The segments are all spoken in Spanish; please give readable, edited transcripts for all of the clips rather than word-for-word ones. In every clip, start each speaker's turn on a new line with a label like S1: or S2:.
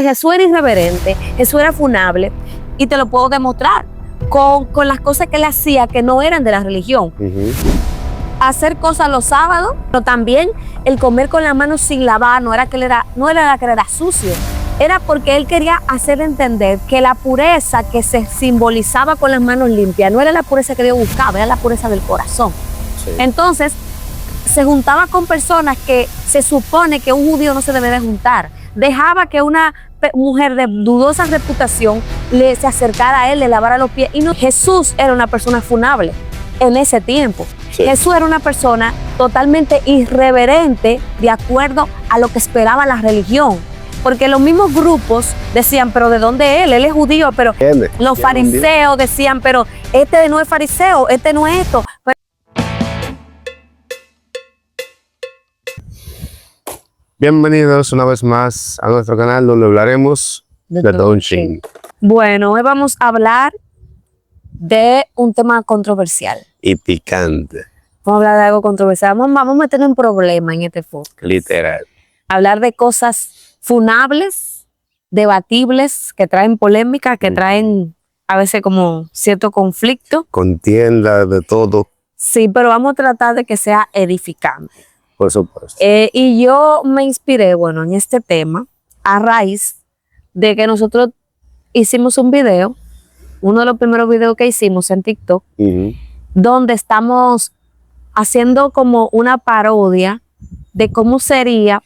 S1: Jesús era irreverente, Jesús era funable, y te lo puedo demostrar con las cosas que él hacía que no eran de la religión. Hacer cosas los sábados, pero también el comer con las manos sin lavar, no era que él era sucio, era porque él quería hacer entender que la pureza que se simbolizaba con las manos limpias no era la pureza que Dios buscaba, era la pureza del corazón. Sí. Entonces, se juntaba con personas que se supone que un judío no se debe de juntar. Dejaba que una mujer de dudosa reputación se acercara a él, le lavara los pies. Y no, Jesús era una persona funable en ese tiempo. Sí. Jesús era una persona totalmente irreverente de acuerdo a lo que esperaba la religión. Porque los mismos grupos decían, pero ¿de dónde él? Él es judío, pero los fariseos decían, pero este no es fariseo, este no es esto.
S2: Bienvenidos una vez más a nuestro canal donde hablaremos de todo un chin.
S1: Bueno, hoy vamos a hablar de un tema controversial.
S2: Y picante.
S1: Vamos a hablar de algo controversial. Vamos a meternos en problemas en este podcast.
S2: Literal.
S1: Hablar de cosas funables, debatibles, que traen polémica, que traen a veces como cierto conflicto.
S2: Contienda, de todo.
S1: Sí, pero vamos a tratar de que sea edificante.
S2: Por supuesto.
S1: Y yo me inspiré, bueno, en este tema a raíz de que nosotros hicimos un video, uno de los primeros videos que hicimos en TikTok, donde estamos haciendo como una parodia de cómo sería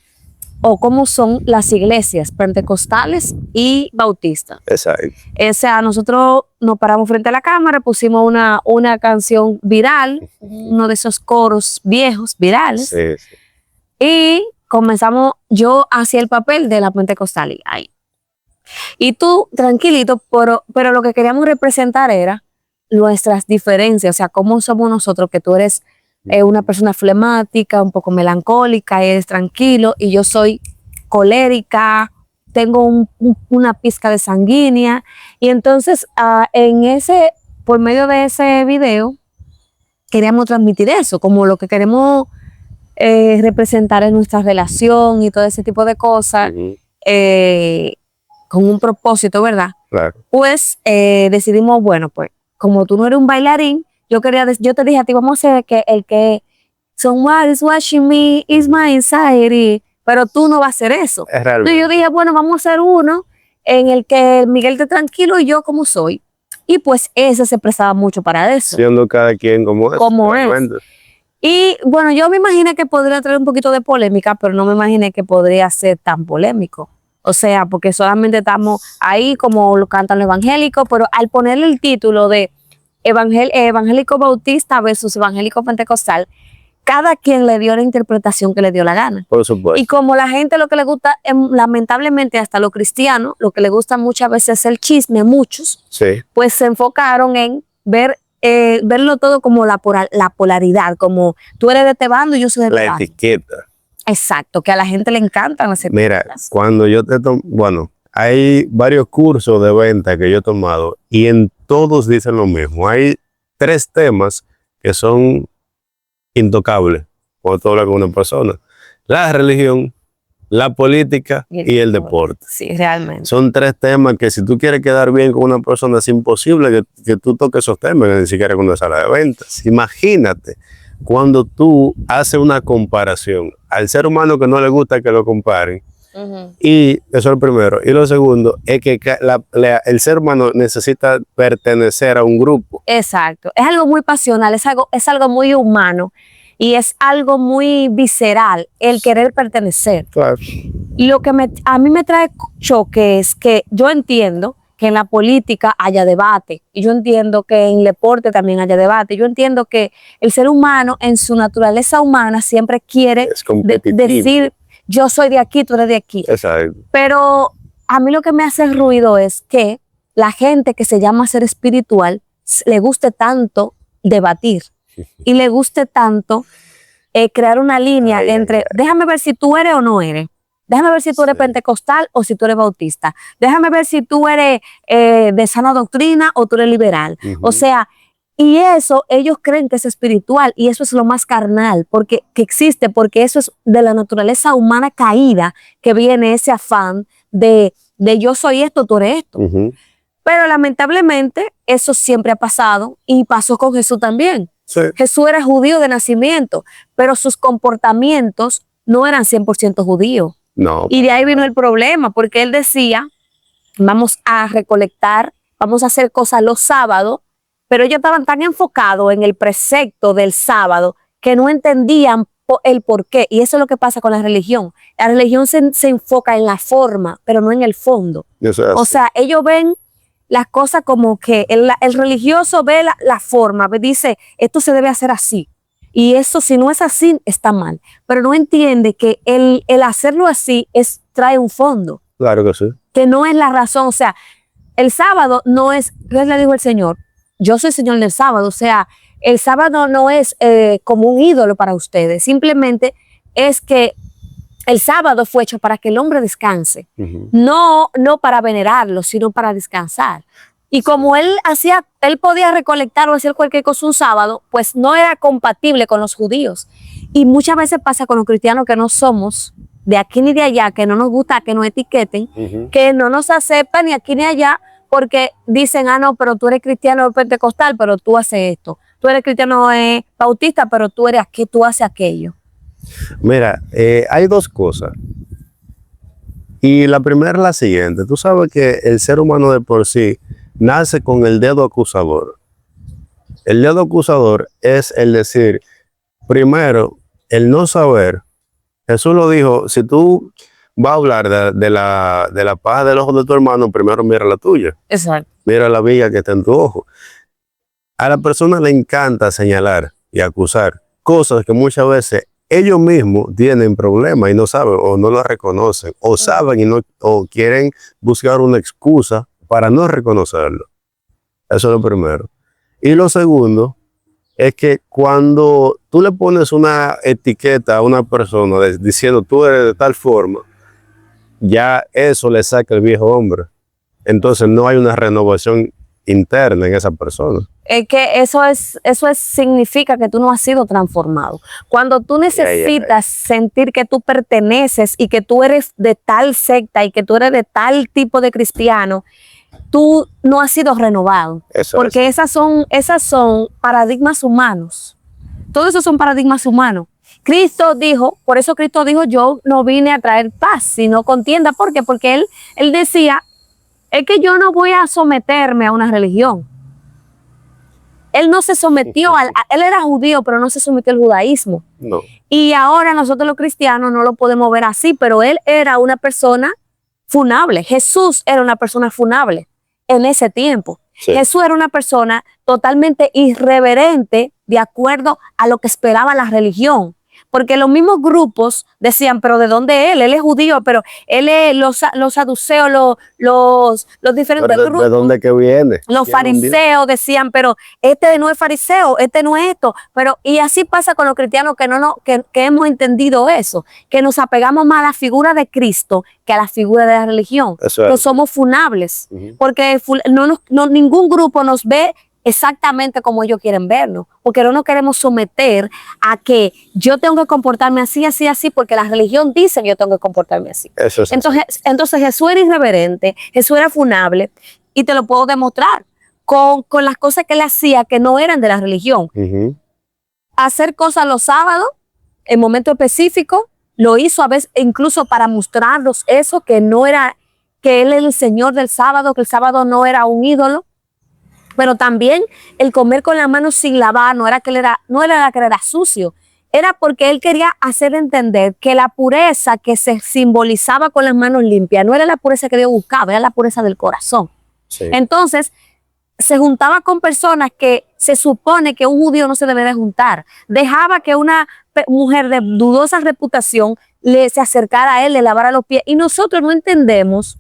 S1: o cómo son las iglesias pentecostales y bautistas.
S2: Exacto.
S1: O sea, nosotros nos paramos frente a la cámara, pusimos una canción viral, uno de esos coros viejos, virales,
S2: Sí.
S1: y comenzamos, yo hacía el papel de la pentecostal ahí. Y tú, tranquilito, pero lo que queríamos representar era nuestras diferencias, o sea, cómo somos nosotros, que tú eres una persona flemática, un poco melancólica, eres tranquilo, y yo soy colérica, tengo una pizca de sanguínea. Y entonces, por medio de ese video, queríamos transmitir eso, como lo que queremos representar en nuestra relación y todo ese tipo de cosas, con un propósito, ¿verdad? Claro. Pues decidimos, bueno, pues, como tú no eres un bailarín, yo te dije a ti, vamos a hacer el que someone is watching me is my anxiety, pero tú no vas a hacer eso. Entonces yo dije, bueno, vamos a hacer uno en el que Miguel esté tranquilo y yo como soy. Y pues ese se prestaba mucho para eso.
S2: Siendo cada quien como es.
S1: Como es. Y bueno, yo me imaginé que podría traer un poquito de polémica, pero no me imaginé que podría ser tan polémico. O sea, porque solamente estamos ahí como lo cantan los evangélicos, pero al ponerle el título de evangélico bautista versus evangélico pentecostal, cada quien le dio la interpretación que le dio la gana.
S2: Por supuesto.
S1: Y como la gente lo que le gusta, lamentablemente hasta los cristianos, lo que le gusta muchas veces es el chisme, muchos, pues se enfocaron en verlo todo como la polaridad, como tú eres de este bando y yo soy de este bando.
S2: La etiqueta.
S1: Exacto, que a la gente le encantan las etiquetas.
S2: Mira, cuando yo bueno, hay varios cursos de venta que yo he tomado y en todos dicen lo mismo. Hay 3 temas que son intocables cuando tú hablas con una persona: la religión, la política y el deporte.
S1: Sí, realmente.
S2: Son 3 temas que si tú quieres quedar bien con una persona es imposible que tú toques esos temas, ni siquiera con una sala de ventas. Imagínate cuando tú haces una comparación al ser humano que no le gusta que lo comparen. Y eso es lo primero. Y lo segundo es que el ser humano necesita pertenecer a un grupo.
S1: Exacto. Es algo muy pasional, es algo muy humano y es algo muy visceral el querer pertenecer.
S2: Claro.
S1: Lo que a mí me trae choque es que yo entiendo que en la política haya debate, y yo entiendo que en el deporte también haya debate. Yo entiendo que el ser humano en su naturaleza humana siempre quiere decir, yo soy de aquí, tú eres de aquí.
S2: Exacto.
S1: Pero a mí lo que me hace ruido es que la gente que se llama ser espiritual le guste tanto debatir y le guste tanto crear una línea entre, déjame ver si tú eres o no eres. Déjame ver si tú eres pentecostal o si tú eres bautista. Déjame ver si tú eres de sana doctrina o tú eres liberal. O sea, y eso ellos creen que es espiritual y eso es lo más carnal que existe, porque eso es de la naturaleza humana caída que viene ese afán de de yo soy esto, tú eres esto. Pero lamentablemente eso siempre ha pasado y pasó con Jesús también.
S2: Sí.
S1: Jesús era judío de nacimiento, pero sus comportamientos no eran 100% judíos.
S2: No.
S1: Y de ahí vino el problema, porque él decía, vamos a recolectar, vamos a hacer cosas los sábados, pero ellos estaban tan enfocados en el precepto del sábado que no entendían el por qué. Y eso es lo que pasa con la religión. La religión se enfoca en la forma, pero no en el fondo. O sea, ellos ven las cosas como que el religioso ve la forma, dice, esto se debe hacer así. Y eso, si no es así, está mal. Pero no entiende que el hacerlo así trae un fondo.
S2: Claro que sí.
S1: Que no es la razón. O sea, el sábado no es, ¿qué le dijo el Señor? Yo soy Señor del sábado. O sea, el sábado no es como un ídolo para ustedes. Simplemente es que el sábado fue hecho para que el hombre descanse. No para venerarlo, sino para descansar. Y como él podía recolectar o hacer cualquier cosa un sábado, pues no era compatible con los judíos. Y muchas veces pasa con los cristianos que no somos de aquí ni de allá, que no nos gusta que nos etiqueten, que no nos aceptan ni aquí ni allá, porque dicen, no, pero tú eres cristiano pentecostal, pero tú haces esto. Tú eres cristiano bautista, pero tú haces aquello.
S2: Mira, hay dos cosas. Y la primera es la siguiente. Tú sabes que el ser humano de por sí nace con el dedo acusador. El dedo acusador es el decir, primero, el no saber. Jesús lo dijo, si tú vas a hablar de la paja del ojo de tu hermano, primero mira la tuya.
S1: Exacto.
S2: Mira la viga que está en tu ojo. A la persona le encanta señalar y acusar cosas que muchas veces ellos mismos tienen problemas y no saben o no lo reconocen o saben o quieren buscar una excusa para no reconocerlo. Eso es lo primero. Y lo segundo es que cuando tú le pones una etiqueta a una persona diciendo tú eres de tal forma, ya eso le saca el viejo hombre. Entonces no hay una renovación interna en esa persona.
S1: Es que eso significa que tú no has sido transformado. Cuando tú necesitas sentir que tú perteneces y que tú eres de tal secta y que tú eres de tal tipo de cristiano, tú no has sido renovado. Porque esas son paradigmas humanos. Todo eso son paradigmas humanos. Cristo dijo, por eso Cristo dijo, yo no vine a traer paz, sino contienda. ¿Por qué? Porque él decía, es que yo no voy a someterme a una religión. Él no se sometió, él era judío, pero no se sometió al judaísmo.
S2: No.
S1: Y ahora nosotros los cristianos no lo podemos ver así, pero él era una persona funable. Jesús era una persona funable en ese tiempo. Sí. Jesús era una persona totalmente irreverente de acuerdo a lo que esperaba la religión. Porque los mismos grupos decían, pero ¿de dónde él? Él es judío, pero él es los saduceos, los diferentes grupos.
S2: ¿De dónde que viene?
S1: Los fariseos decían, pero este no es fariseo, este no es esto. Y así pasa con los cristianos que hemos entendido eso, que nos apegamos más a la figura de Cristo que a la figura de la religión. Que somos funables, porque ningún grupo nos ve exactamente como ellos quieren vernos, porque no nos queremos someter a que yo tengo que comportarme así, así, así, porque la religión dice que yo tengo que comportarme así. Entonces Jesús era irreverente, Jesús era funable, y te lo puedo demostrar con las cosas que él hacía que no eran de la religión. Hacer cosas los sábados, en momentos específicos, lo hizo a veces incluso para mostrarnos eso, que no era, que él es el Señor del sábado, que el sábado no era un ídolo. Pero también el comer con las manos sin lavar no era que él era sucio, era porque él quería hacer entender que la pureza que se simbolizaba con las manos limpias no era la pureza que Dios buscaba, era la pureza del corazón. Sí. Entonces se juntaba con personas que se supone que un judío no se debe de juntar. Dejaba que una mujer de dudosa reputación se acercara a él, le lavara los pies, y nosotros no entendemos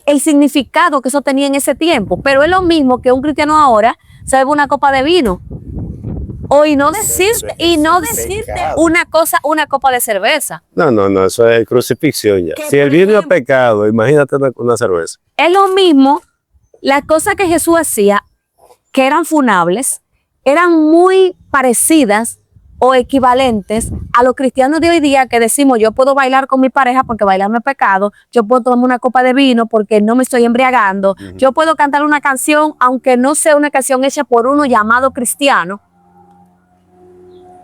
S1: el significado que eso tenía en ese tiempo, pero es lo mismo que un cristiano ahora se bebe una copa de vino y no decirte una copa de cerveza.
S2: No, eso es crucifixión ya. Si el vino es pecado, imagínate una cerveza.
S1: Es lo mismo, las cosas que Jesús hacía, que eran funables, eran muy parecidas o equivalentes a los cristianos de hoy día que decimos yo puedo bailar con mi pareja porque bailar no es pecado, yo puedo tomar una copa de vino porque no me estoy embriagando, yo puedo cantar una canción aunque no sea una canción hecha por uno llamado cristiano,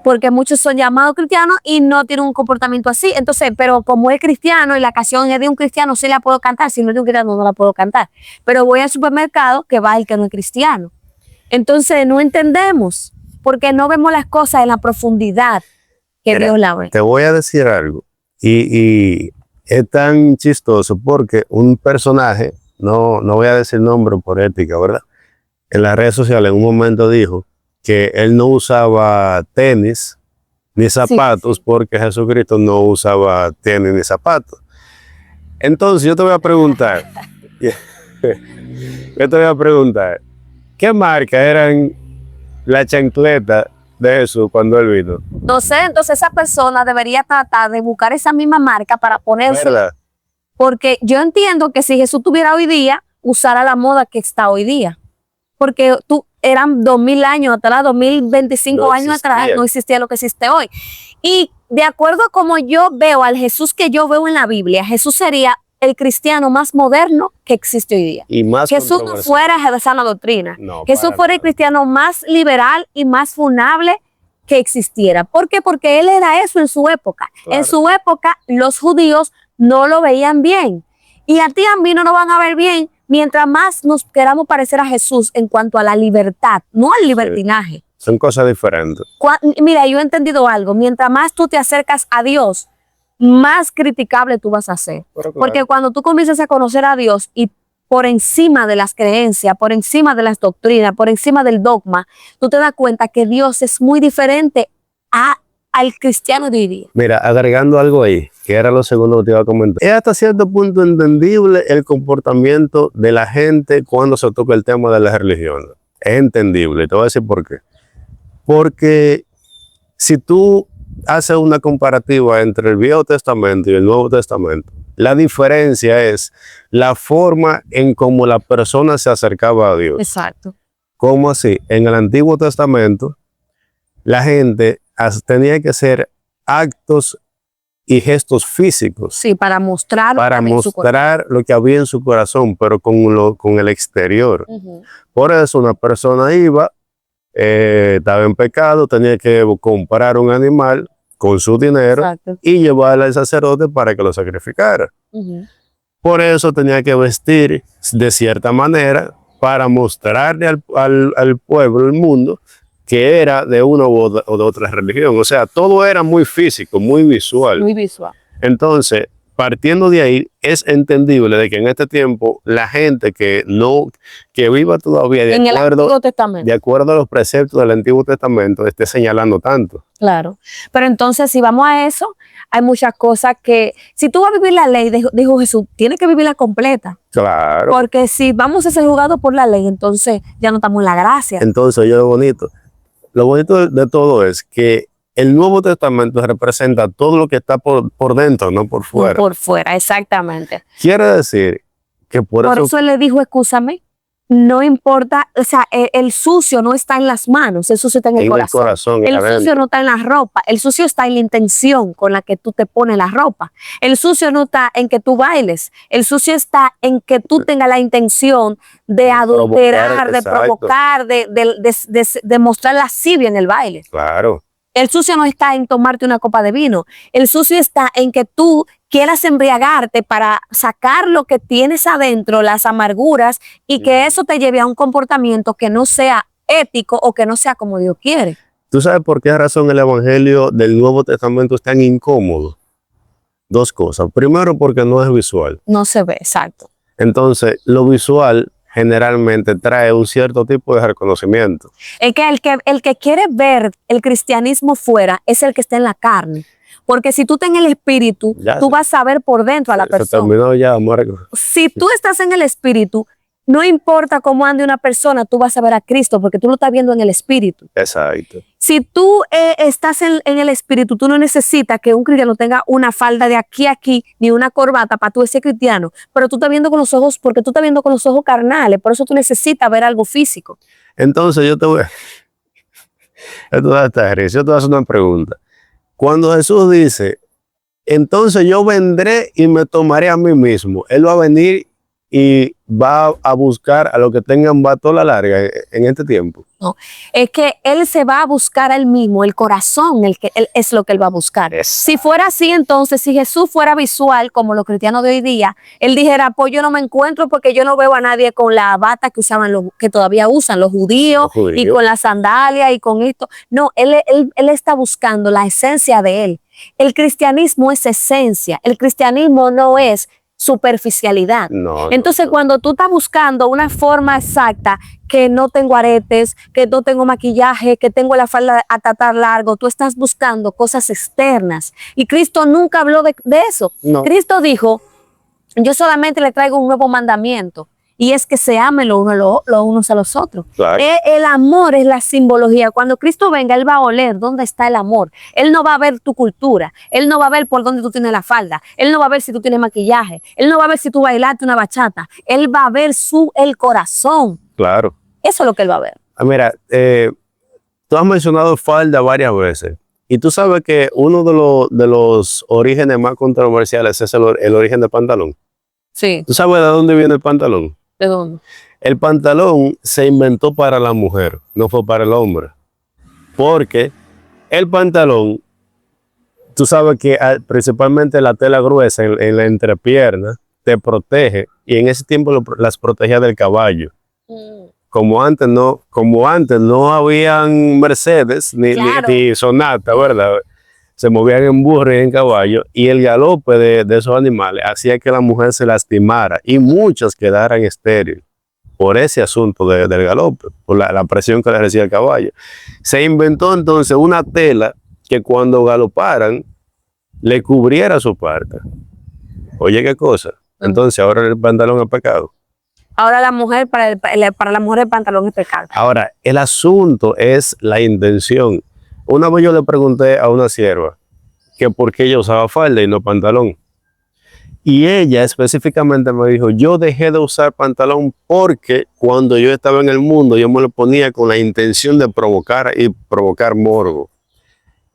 S1: porque muchos son llamados cristianos y no tienen un comportamiento así. Entonces, pero como es cristiano y la canción es de un cristiano, sí la puedo cantar. Si no es de un cristiano, no la puedo cantar. Pero voy al supermercado que va el que no es cristiano. Entonces, no entendemos porque no vemos las cosas en la profundidad que
S2: Mira,
S1: Dios la ve.
S2: Te voy a decir algo. Y es tan chistoso porque un personaje, no voy a decir nombre por ética, ¿verdad? En las redes sociales en un momento dijo que él no usaba tenis ni zapatos porque Jesucristo no usaba tenis ni zapatos. Entonces yo te voy a preguntar, ¿qué marca eran las chancletas de Jesús cuando él vino?
S1: No sé, entonces esa persona debería tratar de buscar esa misma marca para ponerse.
S2: ¿Verdad?
S1: Porque yo entiendo que si Jesús tuviera hoy día, usara la moda que está hoy día. Porque eran 2000 años atrás, 2025
S2: No
S1: años atrás,
S2: existía.
S1: no existía lo que existe hoy. Y de acuerdo a como yo veo al Jesús que yo veo en la Biblia, Jesús sería el cristiano más moderno que existe hoy día.
S2: Y más
S1: Jesús no
S2: controversial.
S1: fuera de sana doctrina.
S2: No,
S1: Jesús
S2: para
S1: fuera el
S2: nada.
S1: cristiano más liberal y más funable que existiera. ¿Por qué? Porque él era eso en su época.
S2: Claro.
S1: En su época, los judíos no lo veían bien. Y a ti y a mí no nos van a ver bien mientras más nos queramos parecer a Jesús en cuanto a la libertad, no al libertinaje.
S2: Son cosas diferentes.
S1: Mira, yo he entendido algo. Mientras más tú te acercas a Dios, más criticable tú vas a ser.
S2: Pero claro.
S1: Porque cuando tú comienzas a conocer a Dios y por encima de las creencias, por encima de las doctrinas, por encima del dogma, tú te das cuenta que Dios es muy diferente al cristiano de hoy día.
S2: Mira, agregando algo ahí, que era lo segundo que te iba a comentar. Es hasta cierto punto entendible el comportamiento de la gente cuando se toca el tema de la religión. Es entendible, y te voy a decir por qué. Porque si tú haces una comparativa entre el Viejo Testamento y el Nuevo Testamento, la diferencia es la forma en cómo la persona se acercaba a Dios.
S1: Exacto.
S2: ¿Cómo así? En el Antiguo Testamento, la gente tenía que hacer actos y gestos físicos
S1: Sí, para mostrar
S2: para
S1: también su
S2: mostrar lo que había en su corazón, pero con el exterior.
S1: corazón.
S2: Por eso una persona iba, estaba en pecado, tenía que comprar un animal con su dinero
S1: Exacto.
S2: y llevarlo al sacerdote para que lo sacrificara.
S1: Ujú.
S2: Por eso tenía que vestir de cierta manera para mostrarle al pueblo, al mundo, que era de una o de otra religión. O sea, todo era muy físico, muy visual.
S1: Muy visual.
S2: Entonces, partiendo de ahí, es entendible de que en este tiempo la gente que viva todavía
S1: En el Antiguo Testamento.
S2: de acuerdo a los preceptos del Antiguo Testamento esté señalando tanto.
S1: Claro. Pero entonces, si vamos a eso, hay muchas cosas que, si tú vas a vivir la ley, dijo Jesús, tienes que vivirla completa.
S2: Claro.
S1: Porque si vamos a ser jugados por la ley, entonces ya no estamos en la gracia.
S2: Entonces, oye, lo bonito de todo es que el Nuevo Testamento representa todo lo que está por dentro, no por fuera.
S1: Por fuera, exactamente.
S2: Quiere decir que por
S1: Eso él le dijo, escúchame, no importa, o sea, el sucio no está en las manos, el sucio está en el corazón. El
S2: adentro.
S1: sucio no está en la ropa, el sucio está en la intención con la que tú te pones la ropa. El sucio no está en que tú bailes, el sucio está en que tú tengas la intención de adulterar, de
S2: exacto.
S1: provocar, de mostrar lascivia en el baile.
S2: Claro.
S1: El sucio no está en tomarte una copa de vino. El sucio está en que tú quieras embriagarte para sacar lo que tienes adentro, las amarguras, y que eso te lleve a un comportamiento que no sea ético o que no sea como Dios quiere.
S2: ¿Tú sabes por qué razón el Evangelio del Nuevo Testamento es tan incómodo? Dos cosas. Primero, porque no es visual.
S1: No se ve, exacto.
S2: Entonces, lo visual generalmente trae un cierto tipo de reconocimiento.
S1: Es que el que quiere ver el cristianismo fuera es el que está en la carne. Porque si tú estás en el espíritu,
S2: Ya
S1: tú vas a ver por dentro a la
S2: Se
S1: persona.
S2: terminó ya, Marco.
S1: Si tú estás en el espíritu, no importa cómo ande una persona, tú vas a ver a Cristo porque tú lo estás viendo en el espíritu.
S2: Exacto.
S1: Si tú estás en el espíritu, tú no necesitas que un cristiano tenga una falda de aquí a aquí, ni una corbata para tú ser cristiano, pero tú estás viendo con los ojos, porque tú estás viendo con los ojos carnales, por eso tú necesitas ver algo físico.
S2: Entonces, Esto da hasta risa. Yo te voy a hacer una pregunta. Cuando Jesús dice, entonces yo vendré y me tomaré a mí mismo, Él va a venir y va a buscar a los que tengan batola larga en este tiempo.
S1: No, es que Él se va a buscar a Él mismo, el corazón, es lo que Él va a buscar. Si fuera así, entonces, si Jesús fuera visual, como los cristianos de hoy día, Él dijera, pues yo no me encuentro porque yo no veo a nadie con la bata que usaban que todavía usan los judíos, y con la sandalia y con esto. No, él está buscando la esencia de Él. El cristianismo es esencia, el cristianismo no es superficialidad. Entonces, cuando tú estás buscando una forma exacta, que no tengo aretes, que no tengo maquillaje, que tengo la falda a tatar largo, tú estás buscando cosas externas. Y Cristo nunca habló de eso. No. Cristo dijo, yo solamente le traigo un nuevo mandamiento. Y es que se amen los unos a los otros. Claro. El amor es la simbología. Cuando Cristo venga, Él va a oler dónde está el amor. Él no va a ver tu cultura. Él no va a ver por dónde tú tienes la falda. Él no va a ver si tú tienes maquillaje. Él no va a ver si tú bailaste una bachata. Él va a ver el corazón.
S2: Claro.
S1: Eso es lo que Él va a ver.
S2: Mira, tú has mencionado falda varias veces. Y tú sabes que uno de los orígenes más controversiales es el origen del pantalón.
S1: Sí.
S2: ¿Tú sabes de dónde viene el pantalón?
S1: ¿De dónde?
S2: El pantalón se inventó para la mujer, no fue para el hombre. Porque el pantalón, tú sabes que principalmente la tela gruesa en la entrepierna te protege, y en ese tiempo las protegía del caballo. Como antes no habían Mercedes ni Sonata, ¿verdad? Se movían en burro y en caballo, y el galope de esos animales hacía que la mujer se lastimara y muchas quedaran estériles por ese asunto del galope, por la presión que le recibía el caballo. Se inventó entonces una tela que cuando galoparan le cubriera su parte. Oye, qué cosa. Entonces ahora el pantalón es pecado.
S1: Ahora la mujer, para la mujer el pantalón es pecado.
S2: Ahora, el asunto es la intención. Una vez yo le pregunté a una sierva que por qué ella usaba falda y no pantalón. Y ella específicamente me dijo, yo dejé de usar pantalón porque cuando yo estaba en el mundo yo me lo ponía con la intención de provocar morbo.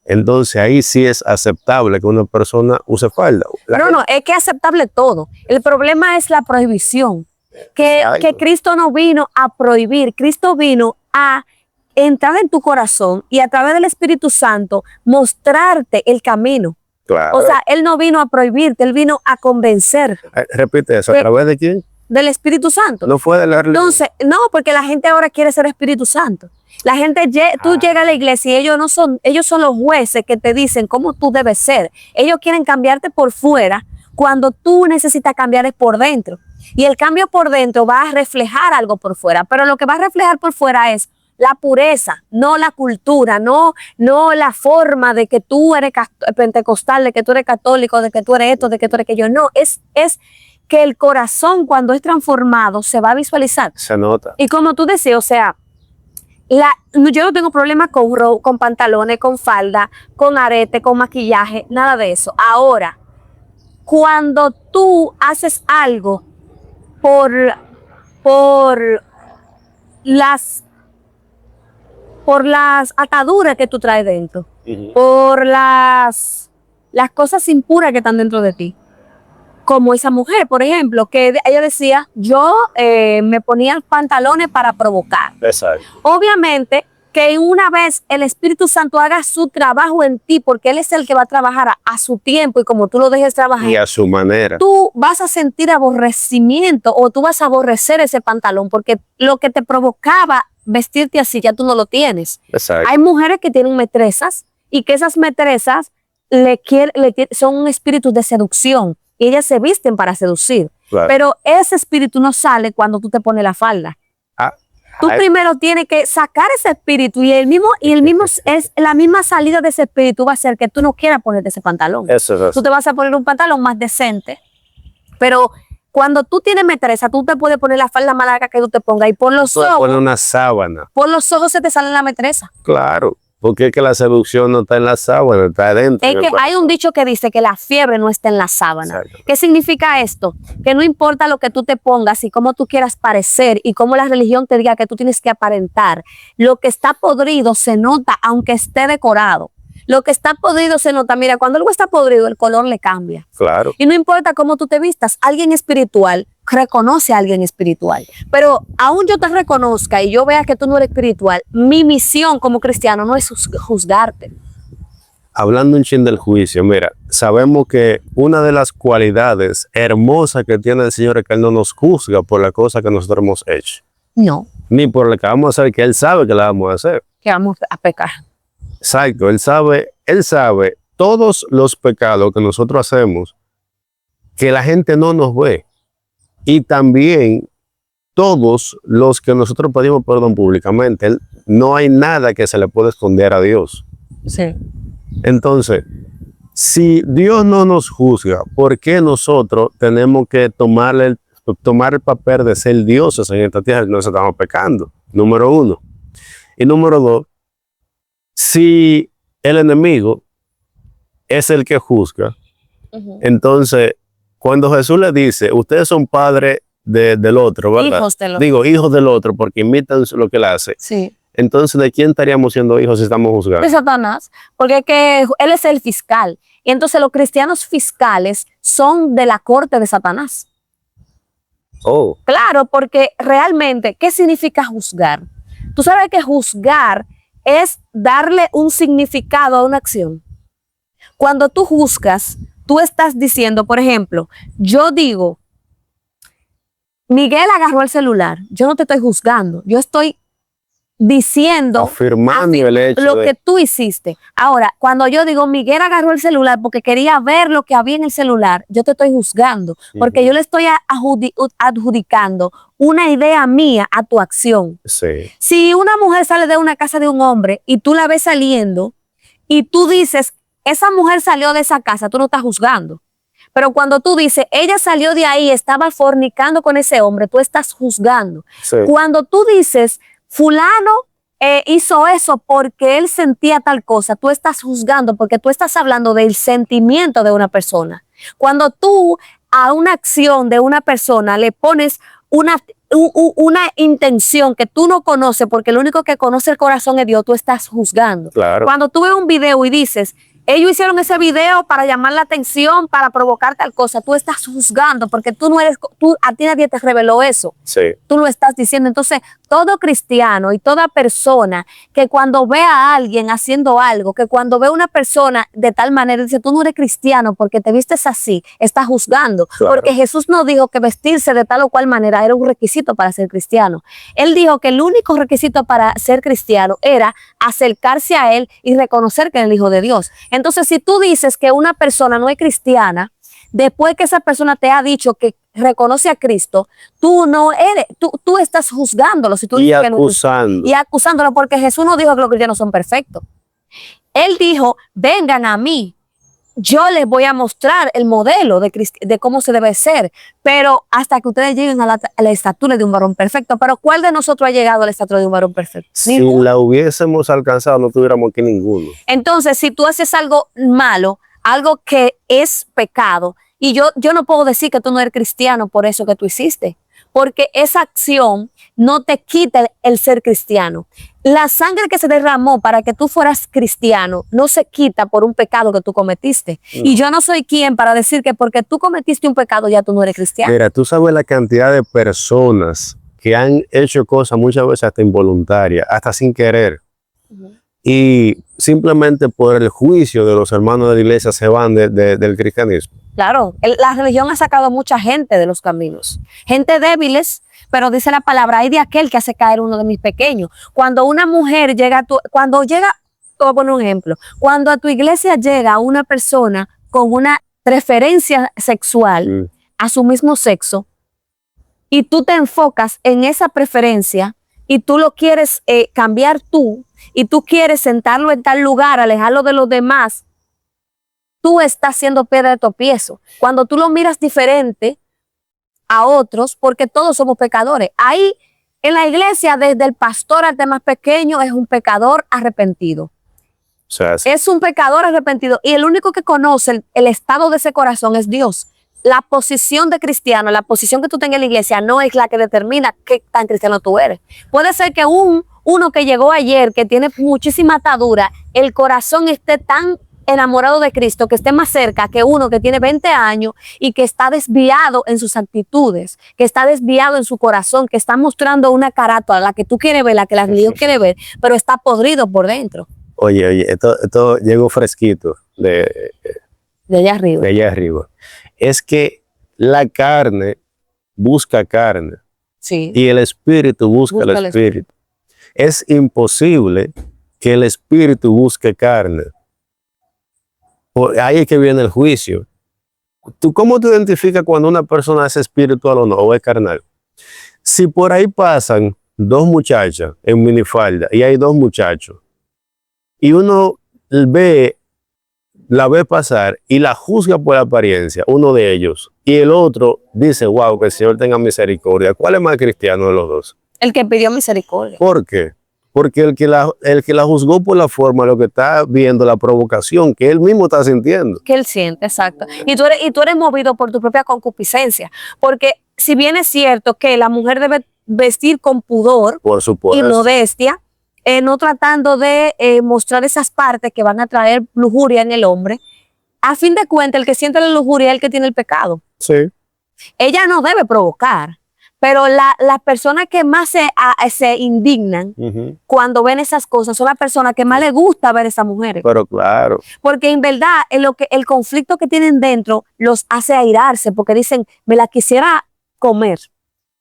S2: Entonces ahí sí es aceptable que una persona use falda.
S1: No, es que es aceptable todo. El problema es la prohibición. Que Cristo no vino a prohibir, Cristo vino a entrar en tu corazón y a través del Espíritu Santo mostrarte el camino.
S2: Claro.
S1: O sea, Él no vino a prohibirte, Él vino a convencer.
S2: Repite eso, ¿a través de quién?
S1: Del Espíritu Santo.
S2: No fue de la religión.
S1: Entonces, no, porque la gente ahora quiere ser Espíritu Santo. La gente, tú llegas a la iglesia y ellos son los jueces que te dicen cómo tú debes ser. Ellos quieren cambiarte por fuera cuando tú necesitas cambiar es por dentro. Y el cambio por dentro va a reflejar algo por fuera, pero lo que va a reflejar por fuera es la pureza, no la cultura, no la forma de que tú eres pentecostal, de que tú eres católico, de que tú eres esto, de que tú eres aquello. No, es que el corazón cuando es transformado se va a visualizar.
S2: Se nota.
S1: Y como tú decías, o sea, yo no tengo problema con pantalones, con falda, con arete, con maquillaje, nada de eso. Ahora, cuando tú haces algo por las ataduras que tú traes dentro, por las cosas impuras que están dentro de ti. Como esa mujer, por ejemplo, que ella decía, yo me ponía pantalones para provocar.
S2: Exacto.
S1: Obviamente que una vez el Espíritu Santo haga su trabajo en ti, porque Él es el que va a trabajar a su tiempo y como tú lo dejes trabajar.
S2: Y a su manera.
S1: Tú vas a sentir aborrecimiento o tú vas a aborrecer ese pantalón porque lo que te provocaba vestirte así ya tú no lo tienes.
S2: Exacto.
S1: Hay mujeres que tienen metresas y que esas metresas son espíritus de seducción y ellas se visten para seducir. Claro. Pero ese espíritu no sale cuando tú te pones la falda. Tú primero tienes que sacar ese espíritu y el mismo es la misma salida de ese espíritu va a ser que tú no quieras ponerte ese pantalón.
S2: Eso.
S1: Tú te vas a poner un pantalón más decente. Pero cuando tú tienes metresa, tú te puedes poner la falda más larga que tú te pongas y por los ojos.
S2: Poner una sábana.
S1: Por los ojos se te sale la metresa.
S2: Claro. Porque es que la seducción no está en la sábana, está adentro.
S1: Es que hay un dicho que dice que la fiebre no está en la sábana. ¿Qué significa esto? Que no importa lo que tú te pongas y cómo tú quieras parecer y cómo la religión te diga que tú tienes que aparentar. Lo que está podrido se nota aunque esté decorado. Lo que está podrido se nota. Mira, cuando algo está podrido, el color le cambia.
S2: Claro.
S1: Y no importa cómo tú te vistas, alguien espiritual reconoce a alguien espiritual. Pero aún yo te reconozca y yo vea que tú no eres espiritual, mi misión como cristiano no es juzgarte.
S2: Hablando un chin del juicio, mira, sabemos que una de las cualidades hermosas que tiene el Señor es que Él no nos juzga por la cosa que nosotros hemos hecho.
S1: No.
S2: Ni por lo que vamos a hacer, que Él sabe que la vamos a hacer.
S1: Que vamos a pecar.
S2: Exacto, Él sabe todos los pecados que nosotros hacemos, que la gente no nos ve. Y también todos los que nosotros pedimos perdón públicamente. No hay nada que se le pueda esconder a Dios.
S1: Sí.
S2: Entonces, si Dios no nos juzga, ¿por qué nosotros tenemos que tomar el papel de ser dioses en esta tierra? No estamos pecando, número uno. Y número dos, si el enemigo es el que juzga, entonces, cuando Jesús le dice, ustedes son padres del otro, ¿verdad?
S1: Hijos del otro.
S2: Digo, hijos del otro, porque imitan lo que él hace.
S1: Sí.
S2: Entonces, ¿de quién estaríamos siendo hijos si estamos juzgando?
S1: De Satanás, porque es que él es el fiscal. Y entonces los cristianos fiscales son de la corte de Satanás.
S2: Oh.
S1: Claro, porque realmente, ¿qué significa juzgar? Tú sabes que juzgar es darle un significado a una acción. Cuando tú juzgas, tú estás diciendo, por ejemplo, yo digo, Miguel agarró el celular. Yo no te estoy juzgando, yo estoy diciendo,
S2: afirmando el hecho
S1: lo que tú hiciste. Ahora, cuando yo digo, Miguel agarró el celular porque quería ver lo que había en el celular, yo te estoy juzgando, porque yo le estoy adjudicando una idea mía a tu acción.
S2: Sí.
S1: Si una mujer sale de una casa de un hombre y tú la ves saliendo y tú dices, esa mujer salió de esa casa, tú no estás juzgando. Pero cuando tú dices, ella salió de ahí, estaba fornicando con ese hombre, tú estás juzgando.
S2: Sí.
S1: Cuando tú dices, fulano hizo eso porque él sentía tal cosa, tú estás juzgando porque tú estás hablando del sentimiento de una persona. Cuando tú a una acción de una persona le pones una intención que tú no conoces, porque lo único que conoce el corazón es Dios, tú estás juzgando.
S2: Claro.
S1: Cuando tú ves un video y dices, ellos hicieron ese video para llamar la atención, para provocar tal cosa, tú estás juzgando porque a ti nadie te reveló eso.
S2: Sí.
S1: Tú lo estás diciendo. Entonces, todo cristiano y toda persona que cuando ve a alguien haciendo algo, que cuando ve a una persona de tal manera, dice, tú no eres cristiano porque te vistes así, está juzgando.
S2: Claro.
S1: Porque Jesús no dijo que vestirse de tal o cual manera era un requisito para ser cristiano. Él dijo que el único requisito para ser cristiano era acercarse a Él y reconocer que es el Hijo de Dios. Entonces, si tú dices que una persona no es cristiana, después que esa persona te ha dicho que reconoce a Cristo, tú no eres, tú estás juzgándolo. Si tú
S2: Y
S1: dices
S2: acusando.
S1: y acusándolo, porque Jesús no dijo que los cristianos son perfectos. Él dijo, vengan a mí, yo les voy a mostrar el modelo de cómo se debe ser, pero hasta que ustedes lleguen a la estatura de un varón perfecto. Pero ¿cuál de nosotros ha llegado a la estatura de un varón perfecto?
S2: Si
S1: Ninguno.
S2: la hubiésemos alcanzado, no tuviéramos aquí ninguno.
S1: Entonces, si tú haces algo malo, algo que es pecado, y yo no puedo decir que tú no eres cristiano por eso que tú hiciste, porque esa acción no te quita el ser cristiano. La sangre que se derramó para que tú fueras cristiano no se quita por un pecado que tú cometiste.
S2: No.
S1: Y yo no soy quien para decir que porque tú cometiste un pecado ya tú no eres cristiano.
S2: Mira, tú sabes la cantidad de personas que han hecho cosas muchas veces hasta involuntarias, hasta sin querer. Y simplemente por el juicio de los hermanos de la iglesia se van del cristianismo.
S1: Claro, la religión ha sacado a mucha gente de los caminos. Gente débiles, pero dice la palabra, hay de aquel que hace caer uno de mis pequeños. Cuando una mujer llega, te voy a poner un ejemplo, cuando a tu iglesia llega una persona con una preferencia sexual a su mismo sexo, y tú te enfocas en esa preferencia, y tú lo quieres cambiar tú, y tú quieres sentarlo en tal lugar, alejarlo de los demás, tú estás siendo piedra de tropiezo. Cuando tú lo miras diferente a otros, porque todos somos pecadores. Ahí en la iglesia, desde el pastor hasta el más pequeño, es un pecador arrepentido.
S2: sea,
S1: Es un pecador arrepentido y el único que conoce el estado de ese corazón es Dios. La posición de cristiano, la posición que tú tengas en la iglesia no es la que determina qué tan cristiano tú eres. Puede ser que uno que llegó ayer, que tiene muchísima atadura, el corazón esté tan enamorado de Cristo, que esté más cerca que uno que tiene 20 años y que está desviado en sus actitudes, que está desviado en su corazón, que está mostrando una carátula, la que tú quieres ver, la que la religión quiere ver, pero está podrido por dentro.
S2: Oye, esto llegó fresquito de
S1: allá arriba.
S2: De allá arriba. Es que la carne busca carne.
S1: Sí.
S2: Y el espíritu busca el espíritu. Es imposible que el espíritu busque carne. Ahí es que viene el juicio. ¿Cómo tú identificas cuando una persona es espiritual o no, o es carnal? Si por ahí pasan dos muchachas en minifalda y hay dos muchachos, y uno la ve pasar y la juzga por la apariencia, uno de ellos, y el otro dice, wow, que el Señor tenga misericordia. ¿Cuál es más cristiano de los dos?
S1: El que pidió misericordia.
S2: ¿Por qué? Porque el que la juzgó por la forma, lo que está viendo, la provocación que él mismo está sintiendo.
S1: Que él siente, exacto. Y tú eres movido por tu propia concupiscencia. Porque si bien es cierto que la mujer debe vestir con pudor
S2: por supuesto,
S1: y modestia, no tratando de mostrar esas partes que van a traer lujuria en el hombre, a fin de cuentas, el que siente la lujuria es el que tiene el pecado.
S2: Sí.
S1: Ella no debe provocar. Pero las personas que más se indignan cuando ven esas cosas son las personas que más les gusta ver a esas mujeres.
S2: Pero claro.
S1: Porque en verdad el conflicto que tienen dentro los hace airarse porque dicen, me la quisiera comer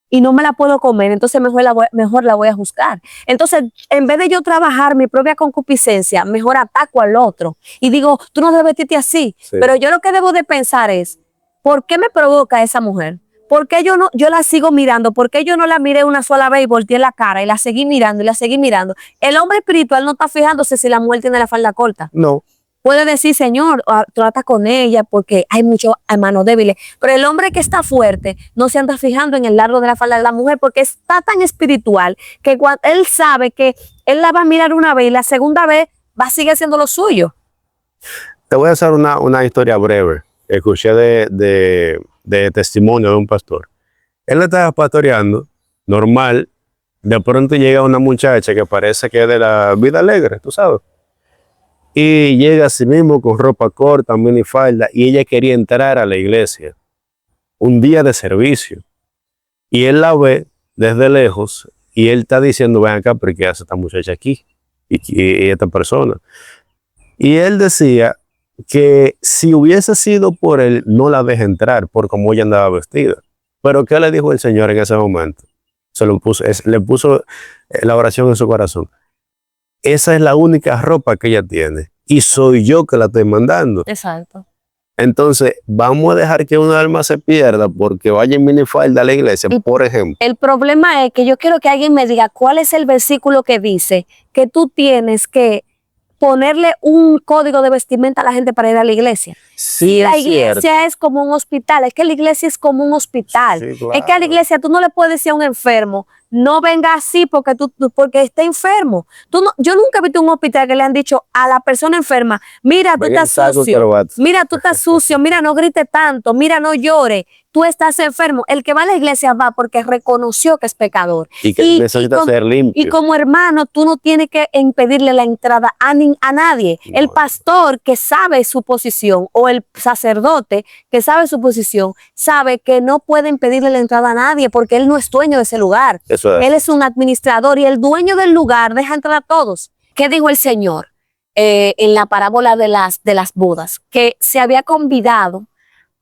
S1: y no me la puedo comer, entonces mejor la voy a juzgar. Entonces, en vez de yo trabajar mi propia concupiscencia, mejor ataco al otro. Y digo, tú no debes vestirte así. Sí. Pero yo lo que debo de pensar es, ¿por qué me provoca esa mujer? ¿Por qué yo la sigo mirando? ¿Por qué yo no la miré una sola vez y volteé la cara y la seguí mirando y la seguí mirando? El hombre espiritual no está fijándose si la mujer tiene la falda corta.
S2: No.
S1: Puede decir, Señor, trata con ella porque hay muchos hermanos débiles. Pero el hombre que está fuerte no se anda fijando en el largo de la falda de la mujer porque está tan espiritual que él sabe que él la va a mirar una vez y la segunda vez va a seguir haciendo lo suyo.
S2: Te voy a hacer una historia breve. Escuché de testimonio de un pastor. Él le estaba pastoreando, normal, de pronto llega una muchacha que parece que es de la vida alegre, tú sabes. Y llega a sí mismo con ropa corta, minifalda, y ella quería entrar a la iglesia. Un día de servicio. Y él la ve desde lejos, y él está diciendo, ven acá, pero ¿qué hace esta muchacha aquí? Y esta persona. Y él decía que si hubiese sido por él, no la deje entrar por cómo ella andaba vestida. Pero ¿qué le dijo el Señor en ese momento? Le puso la oración en su corazón. Esa es la única ropa que ella tiene y soy yo que la estoy mandando.
S1: Exacto.
S2: Entonces, vamos a dejar que una alma se pierda porque vaya en minifalda a la iglesia, por ejemplo.
S1: El problema es que yo quiero que alguien me diga cuál es el versículo que dice que tú tienes que ponerle un código de vestimenta a la gente para ir a la iglesia.
S2: Sí,
S1: la iglesia es como un hospital, es que la iglesia es como un hospital. Sí, claro. Es que a la iglesia tú no le puedes decir a un enfermo, no venga así porque está enfermo. Yo nunca he visto un hospital que le han dicho a la persona enferma, mira, tú estás sucio, mira, tú estás sucio, mira, no grites tanto, mira, no llores, tú estás enfermo. El que va a la iglesia va porque reconoció que es pecador.
S2: Y que necesita ser limpio.
S1: Y como hermano, tú no tienes que impedirle la entrada a nadie. No. El pastor que sabe su posición o el sacerdote que sabe su posición, sabe que no puede impedirle la entrada a nadie porque él no es dueño de ese lugar. Él es un administrador y el dueño del lugar deja entrar a todos. ¿Qué dijo el Señor en la parábola de las bodas? Que se había convidado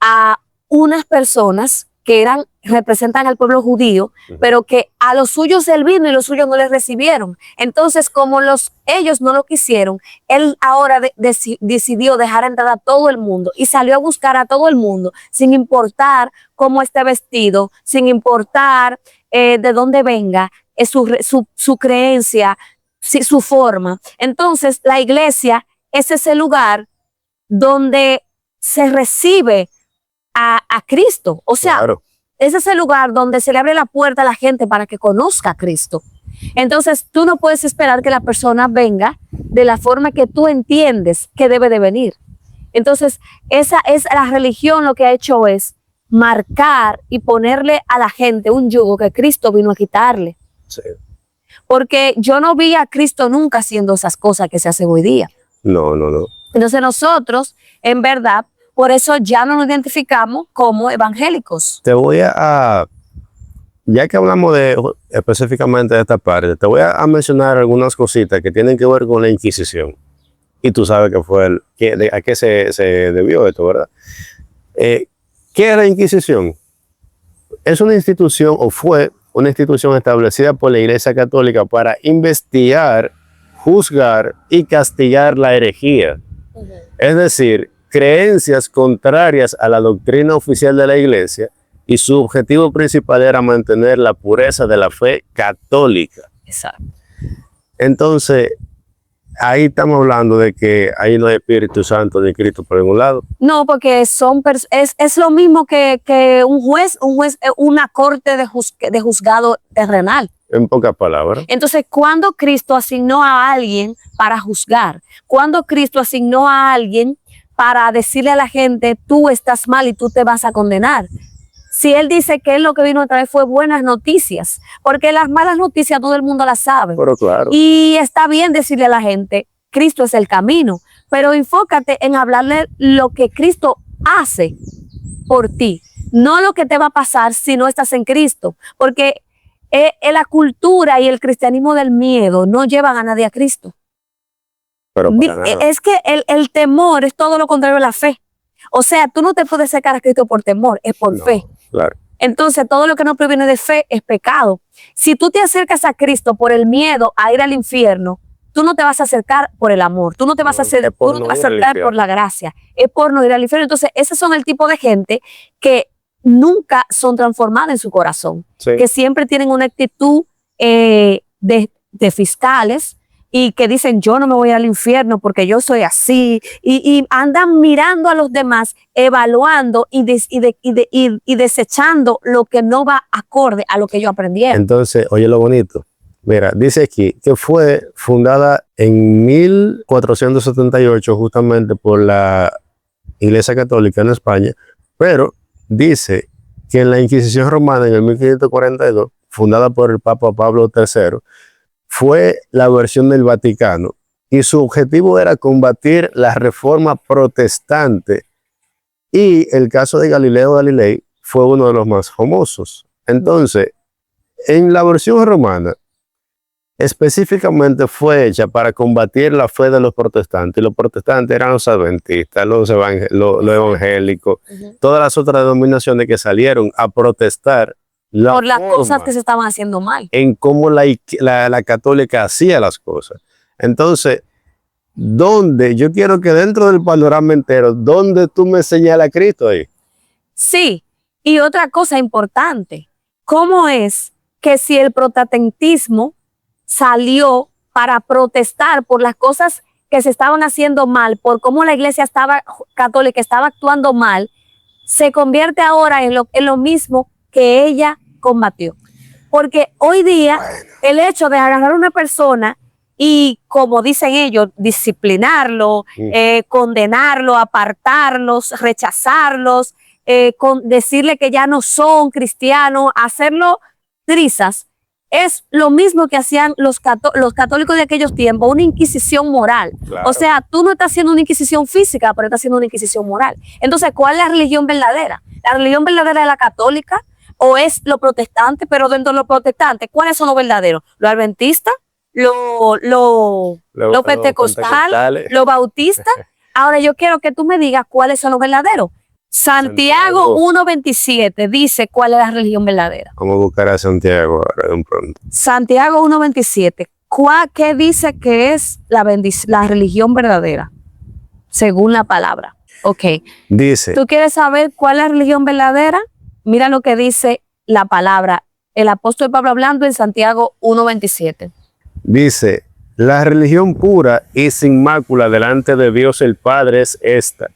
S1: a unas personas que representan al pueblo judío, pero que a los suyos él vino y los suyos no les recibieron. Entonces, como ellos no lo quisieron, él ahora decidió dejar entrar a todo el mundo y salió a buscar a todo el mundo, sin importar cómo esté vestido, sin importar de dónde venga, su creencia, su forma. Entonces, la iglesia es ese lugar donde se recibe a Cristo. O sea, claro. Es ese lugar donde se le abre la puerta a la gente para que conozca a Cristo. Entonces, tú no puedes esperar que la persona venga de la forma que tú entiendes que debe de venir. Entonces, esa es la religión, lo que ha hecho es marcar y ponerle a la gente un yugo que Cristo vino a quitarle.
S2: Sí.
S1: Porque yo no vi a Cristo nunca haciendo esas cosas que se hacen hoy día.
S2: No, no, no.
S1: Entonces nosotros, en verdad, por eso ya no nos identificamos como evangélicos.
S2: Te voy ya que hablamos específicamente de esta parte, te voy a mencionar algunas cositas que tienen que ver con la Inquisición. Y tú sabes que fue a qué se debió esto, ¿verdad? ¿Qué es la Inquisición? Es una institución, o fue una institución establecida por la Iglesia Católica para investigar, juzgar y castigar la herejía. Es decir, creencias contrarias a la doctrina oficial de la Iglesia, y su objetivo principal era mantener la pureza de la fe católica.
S1: Exacto.
S2: Entonces, ahí estamos hablando de que ahí no hay Espíritu Santo ni Cristo por ningún lado.
S1: No, porque es lo mismo que un juez, una corte de juzgado terrenal.
S2: En pocas palabras.
S1: Entonces, ¿cuándo Cristo asignó a alguien para juzgar? ¿Cuándo Cristo asignó a alguien para decirle a la gente, tú estás mal y tú te vas a condenar? Si él dice que él lo que vino a traer fue buenas noticias, porque las malas noticias todo el mundo las sabe.
S2: Pero claro.
S1: Y está bien decirle a la gente, Cristo es el camino, pero enfócate en hablarle lo que Cristo hace por ti, no lo que te va a pasar si no estás en Cristo, porque la cultura y el cristianismo del miedo no llevan a nadie a Cristo.
S2: Pero para nada.
S1: Es que el temor es todo lo contrario a la fe. O sea, tú no te puedes acercar a Cristo por temor, es por fe.
S2: Claro.
S1: Entonces, todo lo que no proviene de fe es pecado. Si tú te acercas a Cristo por el miedo a ir al infierno, tú no te vas a acercar por el amor, tú no te vas a acercar por la gracia, es por no ir al infierno. Entonces, esos son el tipo de gente que nunca son transformadas en su corazón,
S2: Sí.
S1: que siempre tienen una actitud de fiscales y que dicen, yo no me voy al infierno porque yo soy así, y andan mirando a los demás, evaluando y desechando lo que no va acorde a lo que ellos aprendieron.
S2: Entonces, oye lo bonito. Mira, dice aquí que fue fundada en 1478 justamente por la Iglesia Católica en España, pero dice que en la Inquisición Romana en el 1542, fundada por el Papa Pablo III, fue la versión del Vaticano y su objetivo era combatir la reforma protestante, y el caso de Galileo Galilei fue uno de los más famosos. Entonces, en la versión romana específicamente fue hecha para combatir la fe de los protestantes, y los protestantes eran los adventistas, los evangélicos, todas las otras denominaciones que salieron a protestar
S1: por las cosas que se estaban haciendo mal.
S2: En cómo la católica hacía las cosas. Entonces, yo quiero que dentro del panorama entero, ¿dónde tú me señalas a Cristo ahí?
S1: Sí, y otra cosa importante, ¿cómo es que si el protestantismo salió para protestar por las cosas que se estaban haciendo mal, por cómo la iglesia católica estaba actuando mal, se convierte ahora en lo mismo que ella combatió? Porque hoy día el hecho de agarrar a una persona y, como dicen ellos, disciplinarlo, condenarlo, apartarlos, rechazarlos, decirle que ya no son cristianos, hacerlo trizas, es lo mismo que hacían los católicos de aquellos tiempos, una inquisición moral. Claro. O sea, tú no estás haciendo una inquisición física, pero estás haciendo una inquisición moral. Entonces, ¿cuál es la religión verdadera? ¿La religión verdadera es la católica o es lo protestante? Pero dentro de los protestantes, ¿cuáles son los verdaderos? ¿Los adventistas? ¿Los pentecostales? ¿Los bautistas? Ahora yo quiero que tú me digas cuáles son los verdaderos. Santiago 1:27 dice cuál es la religión verdadera.
S2: Vamos a buscar a Santiago ahora de un pronto.
S1: Santiago 1:27. ¿Qué dice que es la religión verdadera? Según la palabra. Ok.
S2: Dice.
S1: ¿Tú quieres saber cuál es la religión verdadera? Mira lo que dice la palabra. El apóstol Pablo hablando en Santiago 1:27.
S2: Dice, la religión pura y sin mácula delante de Dios el Padre es esta: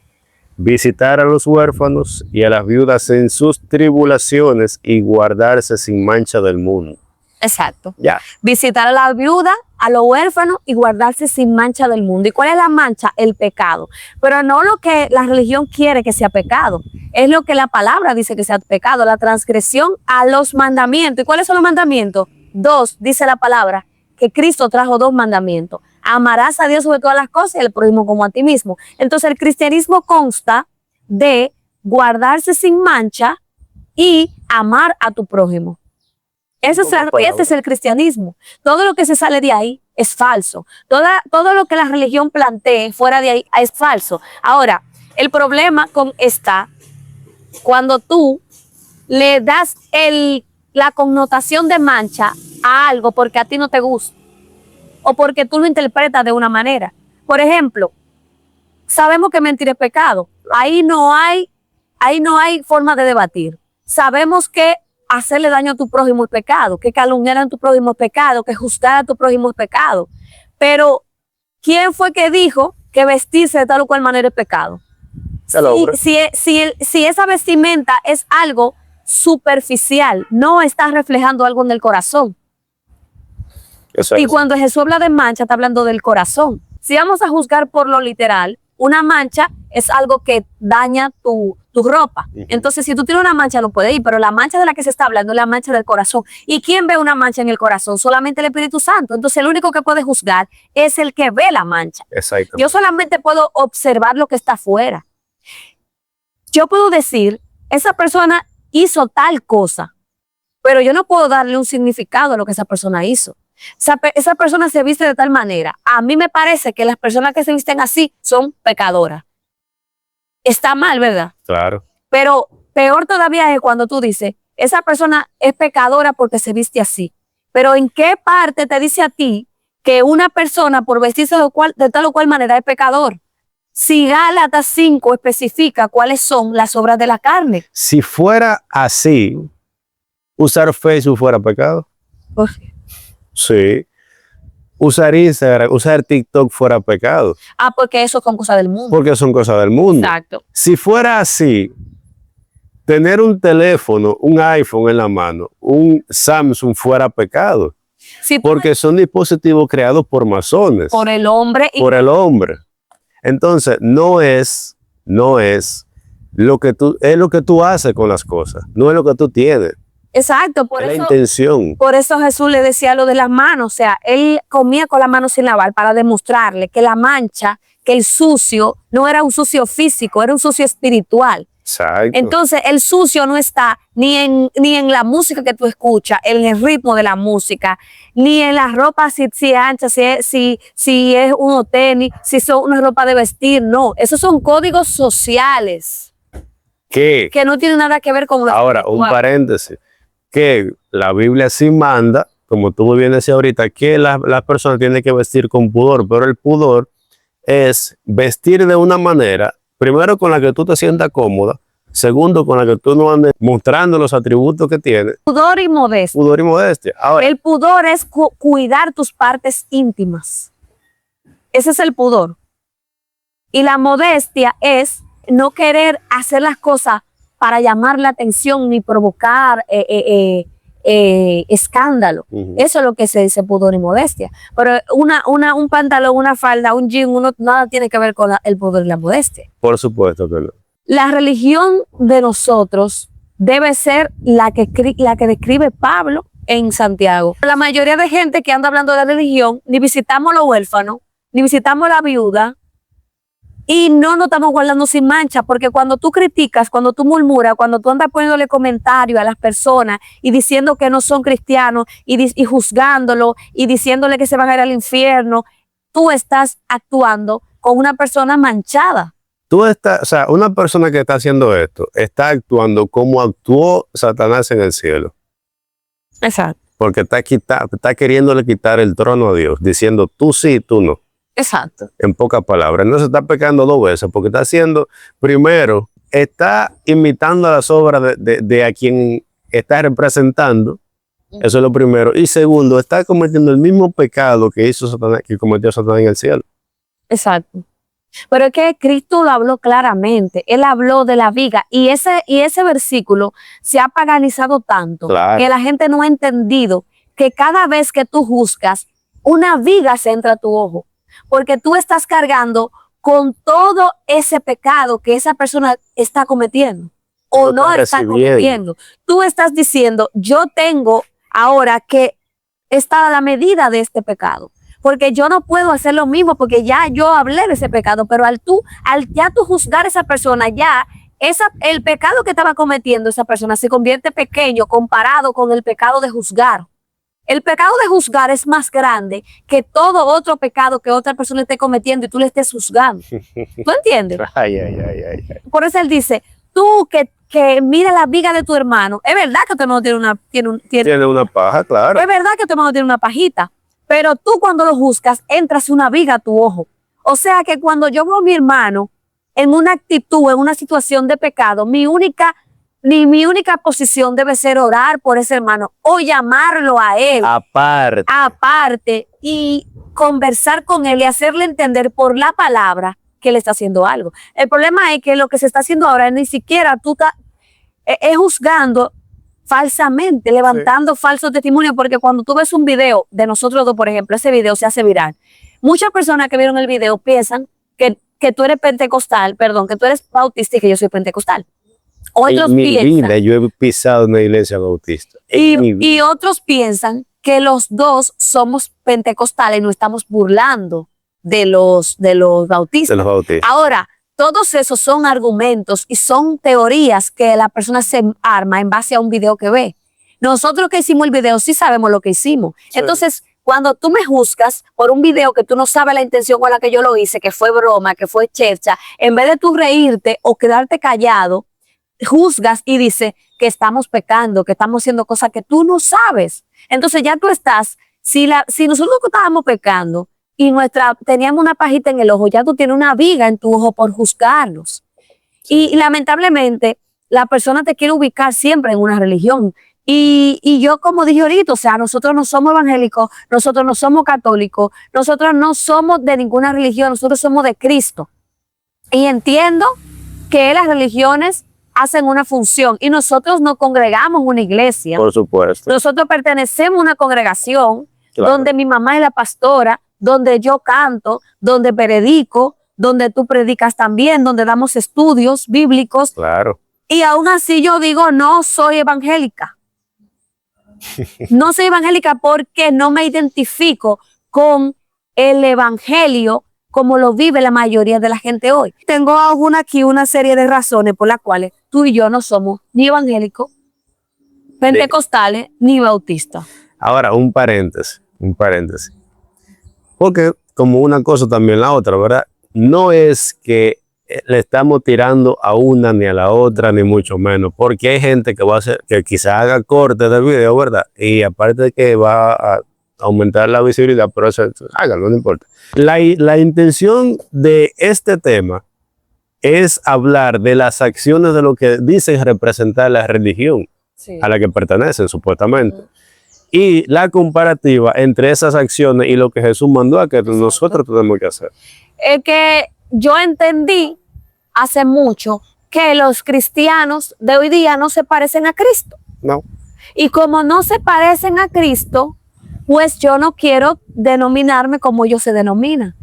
S2: visitar a los huérfanos y a las viudas en sus tribulaciones y guardarse sin mancha del mundo.
S1: Exacto.
S2: Ya.
S1: Visitar a la viuda, a los huérfanos y guardarse sin mancha del mundo. ¿Y cuál es la mancha? El pecado. Pero no lo que la religión quiere que sea pecado, es lo que la palabra dice que sea pecado, la transgresión a los mandamientos. ¿Y cuáles son los mandamientos? 2, dice la palabra, que Cristo trajo 2 mandamientos. Amarás a Dios sobre todas las cosas y al prójimo como a ti mismo. Entonces el cristianismo consta de guardarse sin mancha y amar a tu prójimo. Ese es el cristianismo. Todo lo que se sale de ahí es falso. Todo lo que la religión plantee fuera de ahí es falso. Ahora, el problema está cuando tú le das la connotación de mancha a algo porque a ti no te gusta o porque tú lo interpretas de una manera. Por ejemplo, sabemos que mentir es pecado. Ahí no hay forma de debatir. Sabemos que hacerle daño a tu prójimo es pecado, que calumniar a tu prójimo es pecado, que juzgar a tu prójimo es pecado. Pero, ¿quién fue que dijo que vestirse de tal o cual manera es pecado? Si esa vestimenta es algo superficial, no está reflejando algo en el corazón. Y cuando Jesús habla de mancha, está hablando del corazón. Si vamos a juzgar por lo literal, una mancha es algo que daña tu ropa. Entonces, si tú tienes una mancha, no puedes ir, pero la mancha de la que se está hablando es la mancha del corazón. ¿Y quién ve una mancha en el corazón? Solamente el Espíritu Santo. Entonces, el único que puede juzgar es el que ve la mancha.
S2: Exacto.
S1: Yo solamente puedo observar lo que está afuera. Yo puedo decir, esa persona hizo tal cosa, pero yo no puedo darle un significado a lo que esa persona hizo. Esa persona se viste de tal manera. A mí me parece que las personas que se visten así son pecadoras. Está mal, ¿verdad?
S2: Claro.
S1: Pero peor todavía es cuando tú dices, esa persona es pecadora porque se viste así. Pero ¿en qué parte te dice a ti que una persona por vestirse de tal o cual manera es pecador? Si Gálatas 5 especifica cuáles son las obras de la carne.
S2: Si fuera así, usar Facebook fuera pecado. Sí. Usar Instagram, usar TikTok fuera pecado.
S1: Porque eso son cosas del mundo.
S2: Porque son cosas del mundo.
S1: Exacto.
S2: Si fuera así, tener un teléfono, un iPhone en la mano, un Samsung fuera pecado.
S1: Sí,
S2: porque son dispositivos creados por masones.
S1: Por el hombre.
S2: Por el hombre. Entonces, no es lo que tú haces con las cosas. No es lo que tú tienes.
S1: Exacto,
S2: es la intención.
S1: Por eso Jesús le decía lo de las manos, o sea, él comía con las manos sin lavar para demostrarle que la mancha, que el sucio no era un sucio físico, era un sucio espiritual.
S2: Exacto.
S1: Entonces el sucio no está ni en la música que tú escuchas, en el ritmo de la música, ni en la ropa si es ancha, si es unos tenis, si son una ropa de vestir, no. Esos son códigos sociales que no tienen nada que ver con...
S2: Ahora, un paréntesis. Que la Biblia sí manda, como tú muy bien decías ahorita, que las personas tienen que vestir con pudor, pero el pudor es vestir de una manera, primero con la que tú te sientas cómoda, segundo con la que tú no andes mostrando los atributos que tienes.
S1: Pudor y modestia.
S2: Pudor y modestia. Ahora,
S1: el pudor es cuidar tus partes íntimas. Ese es el pudor. Y la modestia es no querer hacer las cosas para llamar la atención ni provocar escándalo. Eso es lo que se dice pudor y modestia. Pero un pantalón, una falda, un jean, nada tiene que ver con el pudor y la modestia.
S2: Por supuesto que no.
S1: La religión de nosotros debe ser la que describe Pablo en Santiago. La mayoría de gente que anda hablando de religión, ni visitamos a los huérfanos, ni visitamos a la viuda, y no nos estamos guardando sin mancha, porque cuando tú criticas, cuando tú murmuras, cuando tú andas poniéndole comentarios a las personas y diciendo que no son cristianos y juzgándolo y diciéndole que se van a ir al infierno, tú estás actuando con una persona manchada.
S2: Una persona que está haciendo esto está actuando como actuó Satanás en el cielo.
S1: Exacto.
S2: Porque está queriéndole quitar el trono a Dios, diciendo tú sí, tú no.
S1: Exacto.
S2: En pocas palabras. No se está pecando 2 veces, porque está haciendo, primero, está imitando a las obras de a quien está representando. Eso es lo primero. Y segundo, está cometiendo el mismo pecado que cometió Satanás en el cielo.
S1: Exacto. Pero es que Cristo lo habló claramente. Él habló de la viga. Y ese versículo se ha paganizado tanto, claro, que la gente no ha entendido que cada vez que tú juzgas, una viga se entra a tu ojo, porque tú estás cargando con todo ese pecado que esa persona está cometiendo o no está cometiendo. Tú estás diciendo, yo tengo ahora que estar a la medida de este pecado, porque yo no puedo hacer lo mismo, porque ya yo hablé de ese pecado, pero al ya tú juzgar a esa persona, ya el pecado que estaba cometiendo esa persona se convierte pequeño comparado con el pecado de juzgar. El pecado de juzgar es más grande que todo otro pecado que otra persona esté cometiendo y tú le estés juzgando. ¿Tú entiendes?
S2: Ay.
S1: Por eso él dice, tú que mira la viga de tu hermano, es verdad que tu hermano tiene
S2: una paja, claro.
S1: Es verdad que tu hermano tiene una pajita, pero tú cuando lo juzgas, entras una viga a tu ojo. O sea que cuando yo veo a mi hermano en una actitud, en una situación de pecado, mi única posición debe ser orar por ese hermano o llamarlo a él. Aparte y conversar con él y hacerle entender por la palabra que le está haciendo algo. El problema es que lo que se está haciendo ahora ni siquiera es juzgando falsamente, levantando falsos testimonios, porque cuando tú ves un video de nosotros dos, por ejemplo, ese video se hace viral. Muchas personas que vieron el video piensan que tú eres pentecostal, que tú eres bautista y que yo soy pentecostal. Otros
S2: en mi vida yo he pisado una iglesia bautista.
S1: Y otros piensan que los dos somos pentecostales y nos estamos burlando de los bautistas. Ahora, todos esos son argumentos y son teorías que la persona se arma en base a un video que ve. Nosotros que hicimos el video sí sabemos lo que hicimos. Sí. Entonces, cuando tú me juzgas por un video que tú no sabes la intención con la que yo lo hice, que fue broma, que fue chercha, en vez de tú reírte o quedarte callado, juzgas y dices que estamos pecando, que estamos haciendo cosas que tú no sabes. Entonces ya tú estás, si nosotros estábamos pecando y teníamos una pajita en el ojo, ya tú tienes una viga en tu ojo por juzgarnos. Y lamentablemente la persona te quiere ubicar siempre en una religión. Y yo, como dije ahorita, o sea, nosotros no somos evangélicos, nosotros no somos católicos, nosotros no somos de ninguna religión, nosotros somos de Cristo. Y entiendo que las religiones hacen una función y nosotros nos congregamos en una iglesia.
S2: Por supuesto.
S1: Nosotros pertenecemos a una congregación, claro, donde mi mamá es la pastora, donde yo canto, donde predico, donde tú predicas también, donde damos estudios bíblicos.
S2: Claro.
S1: Y aún así yo digo, no soy evangélica. No soy evangélica porque no me identifico con el evangelio como lo vive la mayoría de la gente hoy. Tengo aquí una serie de razones por las cuales tú y yo no somos ni evangélicos, pentecostales, ni bautistas.
S2: Ahora, un paréntesis. Porque como una cosa también la otra, ¿verdad? No es que le estamos tirando a una ni a la otra, ni mucho menos, porque hay gente que quizá haga corte del video, ¿verdad? Y aparte de que va a aumentar la visibilidad, pero eso hágalo, no importa. La intención de este tema es hablar de las acciones de lo que dicen representar la religión, sí, a la que pertenecen supuestamente. Y la comparativa entre esas acciones y lo que Jesús mandó a que nosotros tenemos que hacer.
S1: Es que yo entendí hace mucho que los cristianos de hoy día no se parecen a Cristo.
S2: No.
S1: Y como no se parecen a Cristo, pues yo no quiero denominarme como ellos se denominan.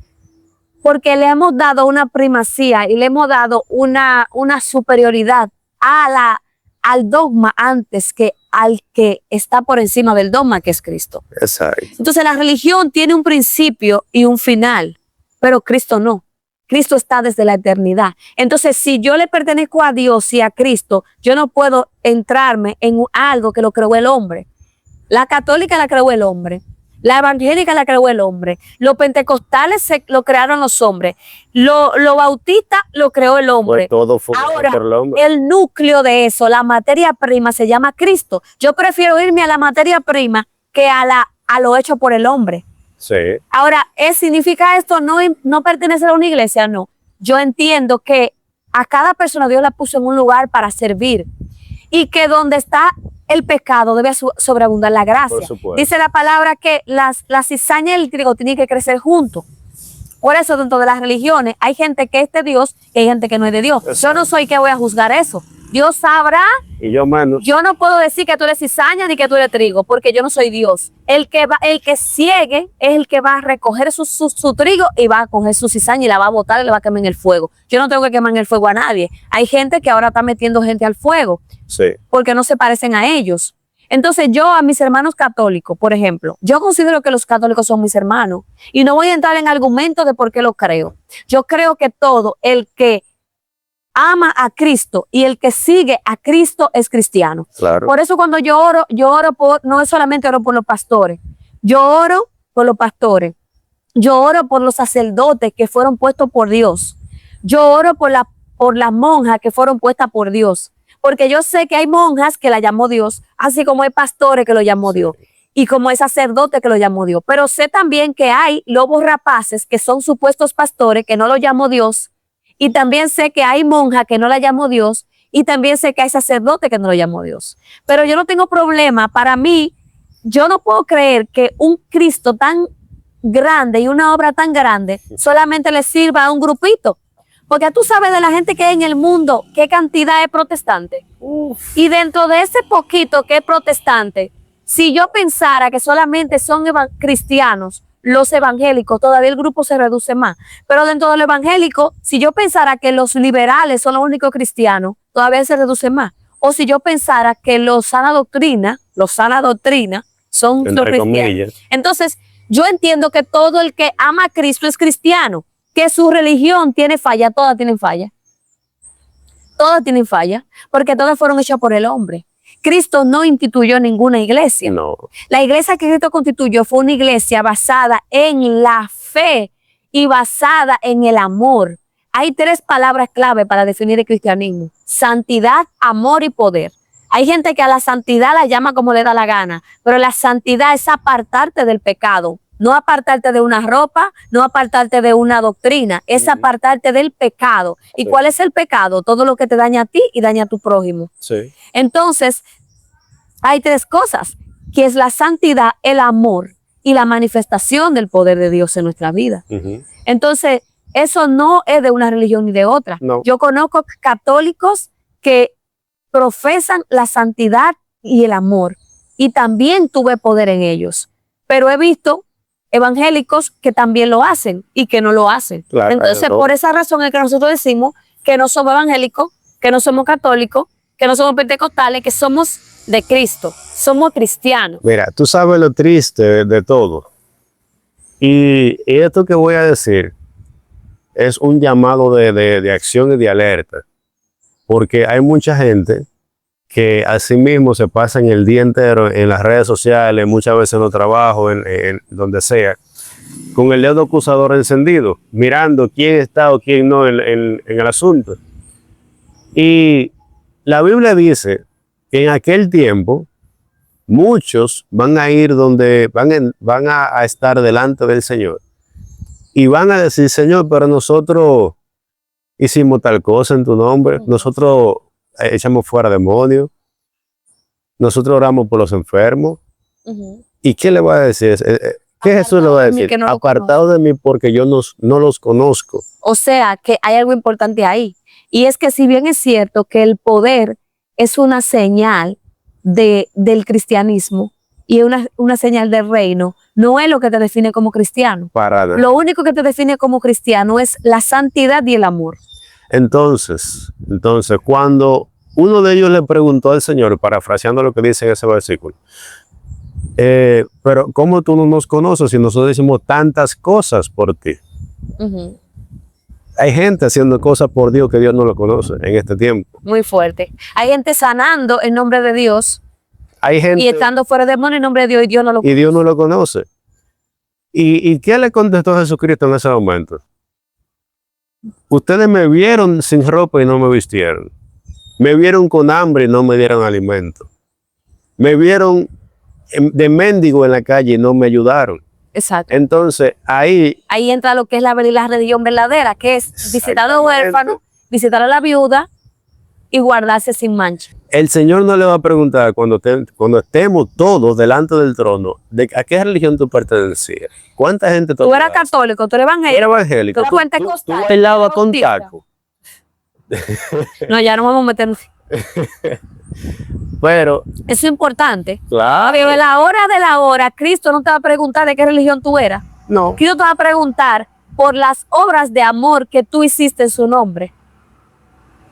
S1: Porque le hemos dado una primacía y le hemos dado una superioridad al dogma antes que al que está por encima del dogma, que es Cristo.
S2: Exacto.
S1: Entonces la religión tiene un principio y un final, pero Cristo no. Cristo está desde la eternidad. Entonces, si yo le pertenezco a Dios y a Cristo, yo no puedo entrarme en algo que lo creó el hombre. La católica la creó el hombre. La evangélica la creó el hombre. Los pentecostales lo crearon los hombres. Lo bautista lo creó el hombre.
S2: Pues todo fue
S1: ahora,
S2: por el hombre.
S1: El núcleo de eso, la materia prima, se llama Cristo. Yo prefiero irme a la materia prima que a lo hecho por el hombre.
S2: Sí.
S1: Ahora, ¿significa esto no pertenecer a una iglesia? No. Yo entiendo que a cada persona Dios la puso en un lugar para servir y que donde está el pecado debe sobreabundar la gracia. Dice la palabra que la cizaña y el trigo tienen que crecer juntos. Por eso dentro de las religiones hay gente que es de Dios y hay gente que no es de Dios. Exacto. Yo no soy que voy a juzgar eso. Dios sabrá.
S2: Y yo menos.
S1: Yo no puedo decir que tú eres cizaña ni que tú eres trigo, porque yo no soy Dios. El que ciegue es el que va a recoger su trigo y va a coger su cizaña y la va a botar y la va a quemar en el fuego. Yo no tengo que quemar en el fuego a nadie. Hay gente que ahora está metiendo gente al fuego,
S2: Sí.
S1: porque no se parecen a ellos. Entonces yo a mis hermanos católicos, por ejemplo, yo considero que los católicos son mis hermanos y no voy a entrar en argumentos de por qué lo creo. Yo creo que todo el que ama a Cristo y el que sigue a Cristo es cristiano.
S2: Claro.
S1: Por eso cuando yo oro no es solamente oro por los pastores, yo oro por los pastores, yo oro por los sacerdotes que fueron puestos por Dios, yo oro por las monjas que fueron puestas por Dios, porque yo sé que hay monjas que la llamó Dios, así como hay pastores que lo llamó Dios, y como hay sacerdotes que lo llamó Dios, pero sé también que hay lobos rapaces que son supuestos pastores que no lo llamó Dios. Y también sé que hay monjas que no la llamó Dios. Y también sé que hay sacerdotes que no lo llamó Dios. Pero yo no tengo problema. Para mí, yo no puedo creer que un Cristo tan grande y una obra tan grande solamente le sirva a un grupito. Porque tú sabes de la gente que hay en el mundo, qué cantidad es protestante. Y dentro de ese poquito que es protestante, si yo pensara que solamente son cristianos, los evangélicos, todavía el grupo se reduce más. Pero dentro de los evangélicos, si yo pensara que los liberales son los únicos cristianos, todavía se reduce más. O si yo pensara que los sana doctrina son los cristianos. Entonces, yo entiendo que todo el que ama a Cristo es cristiano, que su religión tiene falla, todas tienen falla. Todas tienen falla, porque todas fueron hechas por el hombre. Cristo no instituyó ninguna iglesia.
S2: No.
S1: La iglesia que Cristo constituyó fue una iglesia basada en la fe y basada en el amor. Hay 3 palabras clave para definir el cristianismo: santidad, amor y poder. Hay gente que a la santidad la llama como le da la gana, pero la santidad es apartarte del pecado, no apartarte de una ropa, no apartarte de una doctrina, es apartarte del pecado. ¿Y cuál es el pecado? Todo lo que te daña a ti y daña a tu prójimo.
S2: Sí.
S1: Entonces, hay 3 cosas, que es la santidad, el amor y la manifestación del poder de Dios en nuestra vida. Entonces, eso no es de una religión ni de otra.
S2: No.
S1: Yo conozco católicos que profesan la santidad y el amor, y también tuve poder en ellos. Pero he visto evangélicos que también lo hacen y que no lo hacen.
S2: Claro,
S1: entonces, por esa razón es que nosotros decimos que no somos evangélicos, que no somos católicos, que no somos pentecostales, que somos de Cristo, somos cristianos.
S2: Mira, tú sabes lo triste de todo. Y esto que voy a decir es un llamado de acción y de alerta. Porque hay mucha gente que asimismo se pasan el día entero en las redes sociales, muchas veces en los trabajos, en donde sea, con el dedo acusador encendido, mirando quién está o quién no en el asunto. Y la Biblia dice que en aquel tiempo muchos van a ir donde van a estar delante del Señor y van a decir: Señor, pero nosotros hicimos tal cosa en tu nombre, nosotros echamos fuera demonios, nosotros oramos por los enfermos. ¿Y qué le va a decir? ¿Qué Jesús le va a decir?
S1: Que no
S2: apartado de mí porque yo no los conozco.
S1: O sea, que hay algo importante ahí. Y es que si bien es cierto que el poder es una señal del cristianismo y es una señal del reino, no es lo que te define como cristiano.
S2: Para nada.
S1: Lo único que te define como cristiano es la santidad y el amor.
S2: Entonces, cuando uno de ellos le preguntó al Señor, parafraseando lo que dice en ese versículo, pero ¿cómo tú no nos conoces si nosotros hicimos tantas cosas por ti? Hay gente haciendo cosas por Dios que Dios no lo conoce en este tiempo.
S1: Muy fuerte. Hay gente sanando en nombre de Dios.
S2: Hay gente
S1: y estando fuera de demonio en nombre de Dios, y Dios no lo conoce.
S2: Y Dios no lo conoce. ¿Y qué le contestó Jesucristo en ese momento? Ustedes me vieron sin ropa y no me vistieron. Me vieron con hambre y no me dieron alimento. Me vieron de mendigo en la calle y no me ayudaron.
S1: Exacto.
S2: Entonces, ahí
S1: entra lo que es la religión verdadera, que es visitar a los huérfanos, visitar a la viuda y guardarse sin mancha.
S2: El Señor no le va a preguntar cuando estemos todos delante del trono, ¿a qué religión tú pertenecías? ¿Cuánta gente
S1: tú eras católico, tú eres evangélico,
S2: tú bailabas con taco.
S1: No, ya no vamos a meternos.
S2: Pero,
S1: Eso es importante.
S2: claro,
S1: Pero a la hora de la hora, Cristo no te va a preguntar de qué religión tú eras.
S2: no.
S1: Cristo te va a preguntar por las obras de amor que tú hiciste en su nombre.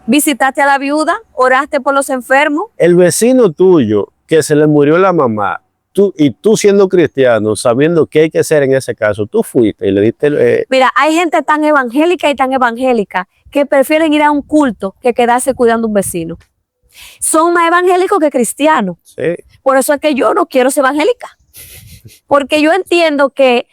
S1: ¿Visitaste a la viuda? ¿Oraste por los enfermos?
S2: El vecino tuyo que se le murió la mamá, tú siendo cristiano, sabiendo qué hay que hacer en ese caso, tú fuiste y le diste...
S1: Mira, hay gente tan evangélica y tan evangélica que prefieren ir a un culto que quedarse cuidando un vecino. Son más evangélicos que cristianos.
S2: sí,
S1: Por eso es que yo no quiero ser evangélica. Porque yo entiendo que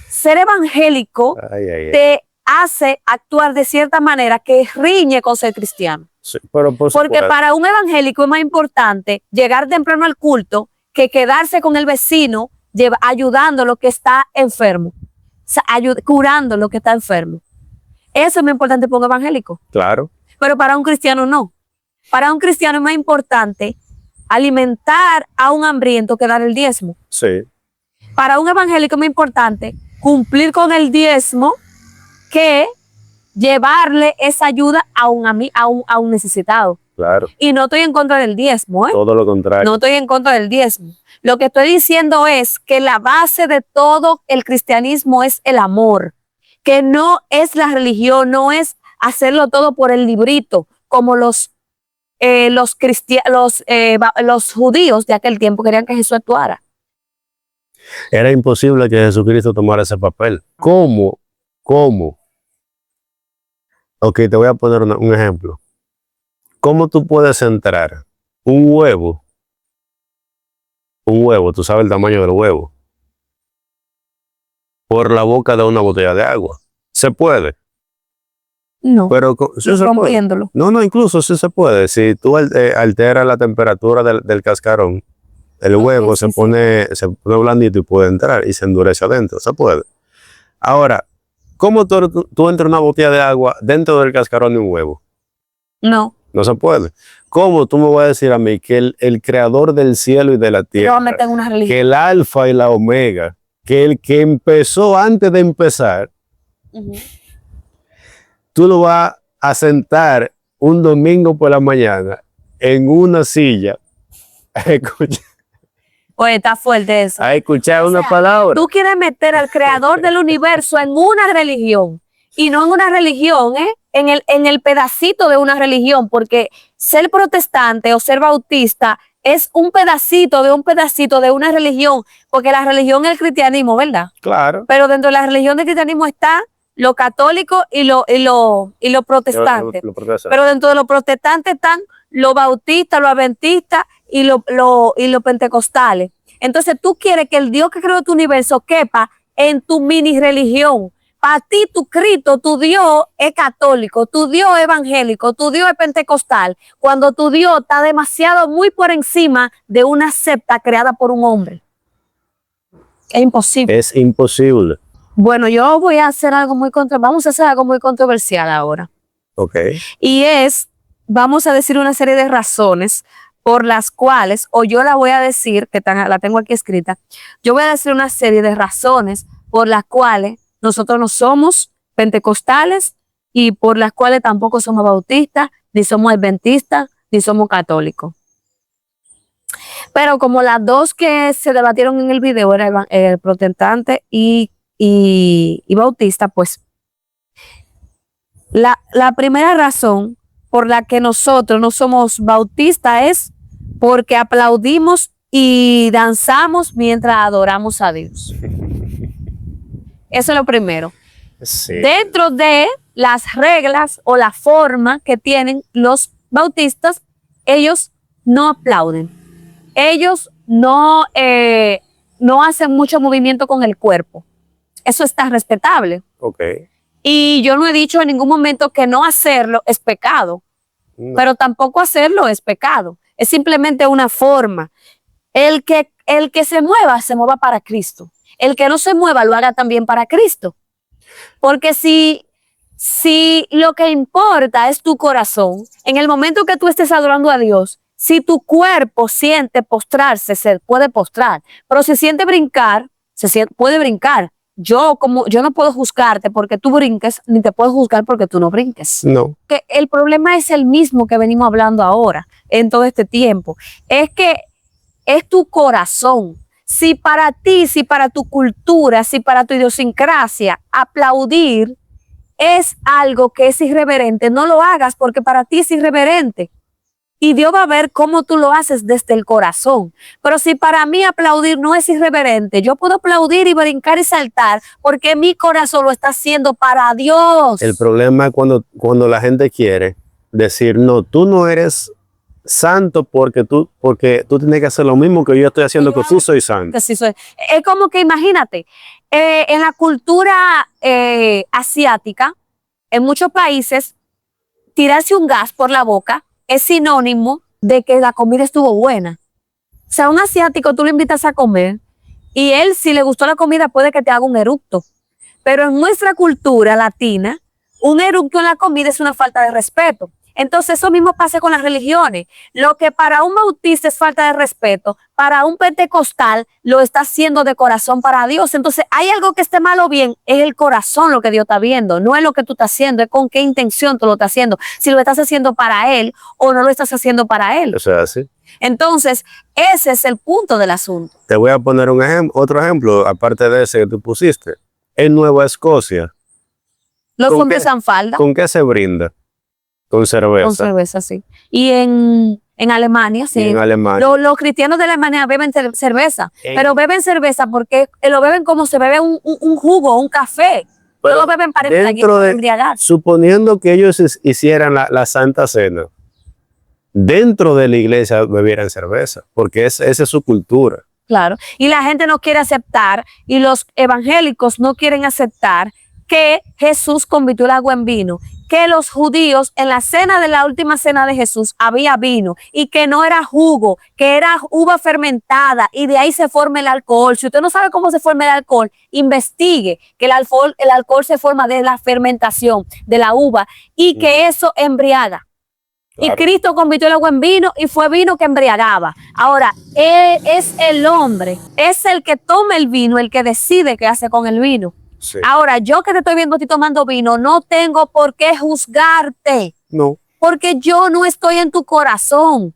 S1: ser evangélico
S2: ay, ay, ay.
S1: te hace actuar de cierta manera que riñe con ser cristiano.
S2: Sí, pero por
S1: Porque
S2: supuesto,
S1: para un evangélico es más importante llegar temprano al culto que quedarse con el vecino ayudando a lo que está enfermo, o sea, curando lo que está enfermo. Eso es muy importante para un evangélico,
S2: claro,
S1: pero para un cristiano no. Para un cristiano es más importante alimentar a un hambriento que dar el diezmo.
S2: sí,
S1: Para un evangélico es muy importante cumplir con el diezmo que llevarle esa ayuda a un necesitado.
S2: claro,
S1: Y no estoy en contra del diezmo, ¿eh?
S2: todo lo contrario.
S1: No estoy en contra del diezmo. Lo que estoy diciendo es que la base de todo el cristianismo es el amor, que no es la religión, no es hacerlo todo por el librito, como los judíos de aquel tiempo querían que Jesús actuara.
S2: Era imposible que Jesucristo tomara ese papel. ¿Cómo? ¿Cómo? Ok, te voy a poner un ejemplo. ¿Cómo tú puedes entrar un huevo, tú sabes el tamaño del huevo, por la boca de una botella de agua? Se puede,
S1: No,
S2: pero sí se puede.
S1: rompiéndolo.
S2: No, incluso sí se puede. Si tú alteras la temperatura del cascarón, el huevo se pone blandito y puede entrar y se endurece adentro. Se puede. Ahora, ¿cómo tú entras una botella de agua dentro del cascarón de un huevo?
S1: No.
S2: No se puede. ¿Cómo tú me vas a decir a mí que el creador del cielo y de la
S1: Pero
S2: tierra,
S1: meter en una religión.
S2: que el alfa y la omega, que el que empezó antes de empezar, tú lo vas a sentar un domingo por la mañana en una silla a escuchar,
S1: Oye, está fuerte eso.
S2: una palabra?
S1: Tú quieres meter al creador del universo en una religión y no en una religión, en el pedacito de una religión, porque ser protestante o ser bautista es un pedacito de una religión, porque la religión es el cristianismo, ¿verdad?
S2: Claro.
S1: Pero dentro de la religión del cristianismo está lo católico y lo protestante. Pero dentro de los protestantes están los bautistas, los adventistas y los pentecostales. Entonces tú quieres que el Dios que creó tu universo quepa en tu mini religión. Para ti, tu Cristo, tu Dios es católico, tu Dios es evangélico, tu Dios es pentecostal, cuando tu Dios está demasiado muy por encima de una secta creada por un hombre. Es imposible.
S2: Es imposible.
S1: Bueno, yo voy a hacer algo vamos a hacer algo muy controversial ahora.
S2: Ok.
S1: Y vamos a decir una serie de razones por las cuales, o yo la voy a decir, la tengo aquí escrita, yo voy a decir una serie de razones por las cuales nosotros no somos pentecostales y por las cuales tampoco somos bautistas, ni somos adventistas, ni somos católicos. Pero como las dos que se debatieron en el video eran el protestante y bautista, pues la primera razón por la que nosotros no somos bautistas es porque aplaudimos y danzamos mientras adoramos a Dios. Eso es lo primero.
S2: Sí.
S1: Dentro de las reglas o la forma que tienen los bautistas, ellos no aplauden. Ellos no hacen mucho movimiento con el cuerpo. Eso está respetable.
S2: Ok.
S1: Y yo no he dicho en ningún momento que no hacerlo es pecado, pero tampoco hacerlo es pecado. Es simplemente una forma. El que se mueva para Cristo. El que no se mueva, lo haga también para Cristo. Porque si lo que importa es tu corazón, en el momento que tú estés adorando a Dios, si tu cuerpo siente postrarse, se puede postrar. Pero si siente brincar, puede brincar. yo no puedo juzgarte porque tú brinques, ni te puedo juzgar porque tú no brinques.
S2: No.
S1: Que el problema es el mismo que venimos hablando ahora, en todo este tiempo. Es que es tu corazón. Si para ti, si para tu cultura, si para tu idiosincrasia, aplaudir es algo que es irreverente, no lo hagas porque para ti es irreverente. Y Dios va a ver cómo tú lo haces desde el corazón. Pero si para mí aplaudir no es irreverente, yo puedo aplaudir y brincar y saltar porque mi corazón lo está haciendo para Dios.
S2: El problema es cuando la gente quiere decir, no, tú no eres santo porque tú tienes que hacer lo mismo que yo estoy haciendo, que tú soy santo.
S1: Sí, soy. Es como que imagínate, en la cultura asiática, en muchos países, tirarse un gas por la boca es sinónimo de que la comida estuvo buena. O sea, un asiático tú lo invitas a comer y él, si le gustó la comida, puede que te haga un eructo. Pero en nuestra cultura latina, un eructo en la comida es una falta de respeto. Entonces eso mismo pasa con las religiones. Lo que para un bautista es falta de respeto, para un pentecostal lo está haciendo de corazón para Dios. Entonces hay algo que esté mal o bien, es el corazón lo que Dios está viendo, no es lo que tú estás haciendo, es con qué intención tú lo estás haciendo, si lo estás haciendo para Él o no lo estás haciendo para Él.
S2: Eso es así.
S1: Entonces ese es el punto del asunto.
S2: Te voy a poner otro ejemplo, aparte de ese que tú pusiste. En Nueva Escocia,
S1: Los hombres usan falda.
S2: ¿con qué se brinda? Con cerveza.
S1: Con cerveza, sí. Y en Alemania, sí.
S2: En Alemania.
S1: Los cristianos de Alemania beben cerveza, pero beben cerveza porque lo beben como se bebe un jugo, un café. No lo beben para embriagar.
S2: Suponiendo que ellos hicieran la Santa Cena, dentro de la iglesia bebieran cerveza, porque esa es su cultura.
S1: Claro. Y la gente no quiere aceptar, y los evangélicos no quieren aceptar que Jesús convirtió el agua en vino, que los judíos en la cena de la última cena de Jesús había vino y que no era jugo, que era uva fermentada y de ahí se forma el alcohol. Si usted no sabe cómo se forma el alcohol, investigue que el alcohol se forma de la fermentación de la uva y que eso embriaga. Claro. Y Cristo convirtió el agua en vino y fue vino que embriagaba. Ahora, es el hombre, es el que toma el vino, el que decide qué hace con el vino. Sí. Ahora, yo que te estoy viendo a ti tomando vino, no tengo por qué juzgarte.
S2: No.
S1: Porque yo no estoy en tu corazón.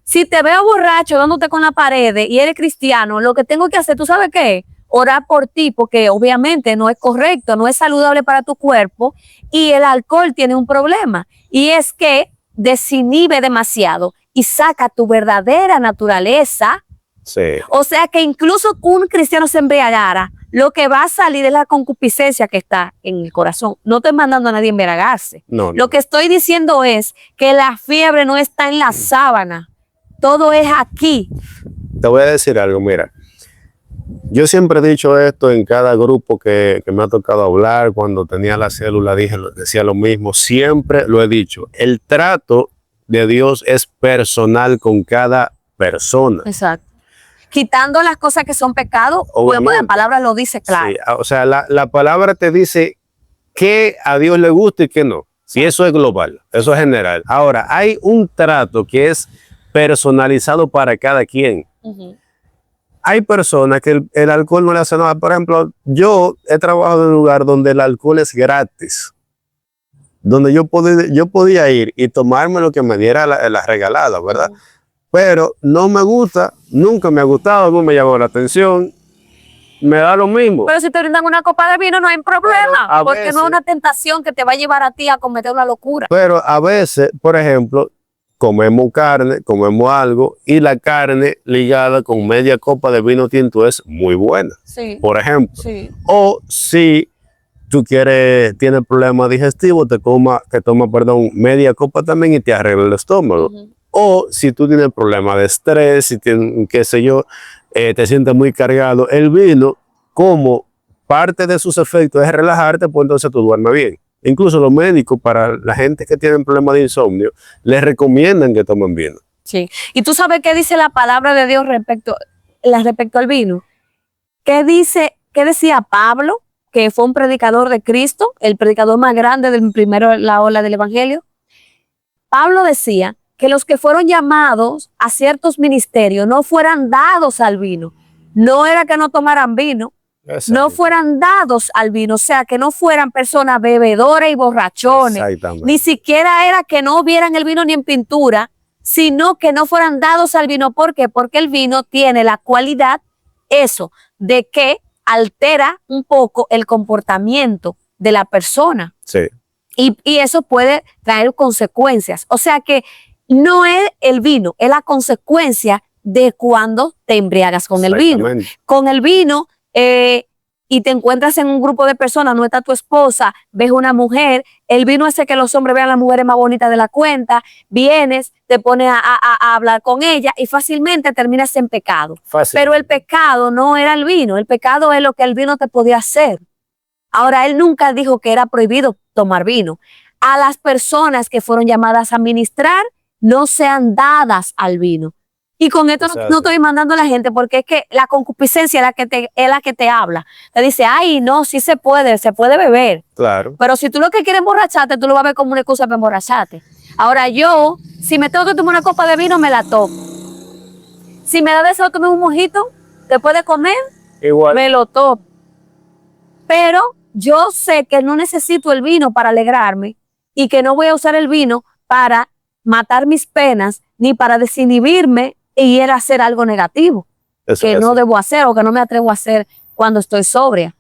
S1: Si te veo borracho dándote con la pared y eres cristiano, lo que tengo que hacer, ¿tú sabes qué? Orar por ti, porque obviamente no es correcto, no es saludable para tu cuerpo y el alcohol tiene un problema. Y es que desinhibe demasiado y saca tu verdadera naturaleza.
S2: Sí.
S1: O sea que incluso un cristiano se embriagara, lo que va a salir es la concupiscencia que está en el corazón. No estoy mandando a nadie a embriagarse.
S2: No.
S1: Lo que estoy diciendo es que la fiebre no está en la sábana. Todo es aquí.
S2: Te voy a decir algo, mira. Yo siempre he dicho esto en cada grupo que me ha tocado hablar. Cuando tenía la célula decía lo mismo. Siempre lo he dicho. El trato de Dios es personal con cada persona.
S1: Exacto. Quitando las cosas que son pecados, bueno, la palabra lo dice claro.
S2: Sí, o sea, la palabra te dice que a Dios le gusta y que no. Si eso es global, eso es general. Ahora, hay un trato que es personalizado para cada quien. Hay personas que el alcohol no le hace nada. Por ejemplo, yo he trabajado en un lugar donde el alcohol es gratis. Donde yo podía ir y tomarme lo que me diera la regalada, ¿verdad? Pero no me gusta, nunca me ha gustado, no me llamó la atención, me da lo mismo.
S1: Pero si te brindan una copa de vino no hay problema, porque
S2: veces,
S1: no es una tentación que te va a llevar a ti a cometer una locura.
S2: Pero a veces, por ejemplo, comemos carne, comemos algo y la carne ligada con media copa de vino tinto es muy buena,
S1: sí,
S2: por ejemplo.
S1: Sí.
S2: O si tú tienes problemas digestivos, te tomas media copa también y te arregla el estómago. O si tú tienes problemas de estrés, si tienes, qué sé yo, te sientes muy cargado, el vino, como parte de sus efectos es relajarte, pues entonces tú duermes bien. Incluso los médicos, para la gente que tiene problemas de insomnio, les recomiendan que tomen vino.
S1: Sí. ¿Y tú sabes qué dice la palabra de Dios respecto al vino? ¿Qué decía Pablo, que fue un predicador de Cristo, el predicador más grande del primero la ola del evangelio? Pablo decía que los que fueron llamados a ciertos ministerios no fueran dados al vino. No era que no tomaran vino,
S2: Exacto.
S1: no fueran dados al vino, o sea, que no fueran personas bebedoras y borrachones,
S2: Exactamente.
S1: ni siquiera era que no vieran el vino ni en pintura, sino que no fueran dados al vino. ¿Por qué? Porque el vino tiene la cualidad, eso, de que altera un poco el comportamiento de la persona.
S2: Sí.
S1: Y eso puede traer consecuencias. O sea que no es el vino, es la consecuencia de cuando te embriagas con el vino.
S2: Exactamente.
S1: Con el vino y te encuentras en un grupo de personas, no está tu esposa, ves una mujer, el vino hace que los hombres vean a las mujeres más bonitas de la cuenta, vienes, te pones a hablar con ella y fácilmente terminas en pecado.
S2: Fácil.
S1: Pero el pecado no era el vino, el pecado es lo que el vino te podía hacer. Ahora, él nunca dijo que era prohibido tomar vino. A las personas que fueron llamadas a ministrar, no sean dadas al vino. Y con esto no estoy mandando a la gente, porque es que la concupiscencia es la que te habla. Te dice, ay, no, sí se puede beber.
S2: Claro.
S1: Pero si tú lo que quieres emborracharte, tú lo vas a ver como una excusa para emborracharte. Ahora yo, si me tengo que tomar una copa de vino, me la tomo. Si me da deseo tomar un mojito, después de comer,
S2: Igual.
S1: me lo tomo. Pero yo sé que no necesito el vino para alegrarme y que no voy a usar el vino para matar mis penas ni para desinhibirme y ir a hacer algo negativo
S2: Eso
S1: que
S2: es
S1: no
S2: así.
S1: debo hacer o que no me atrevo a hacer cuando estoy sobria.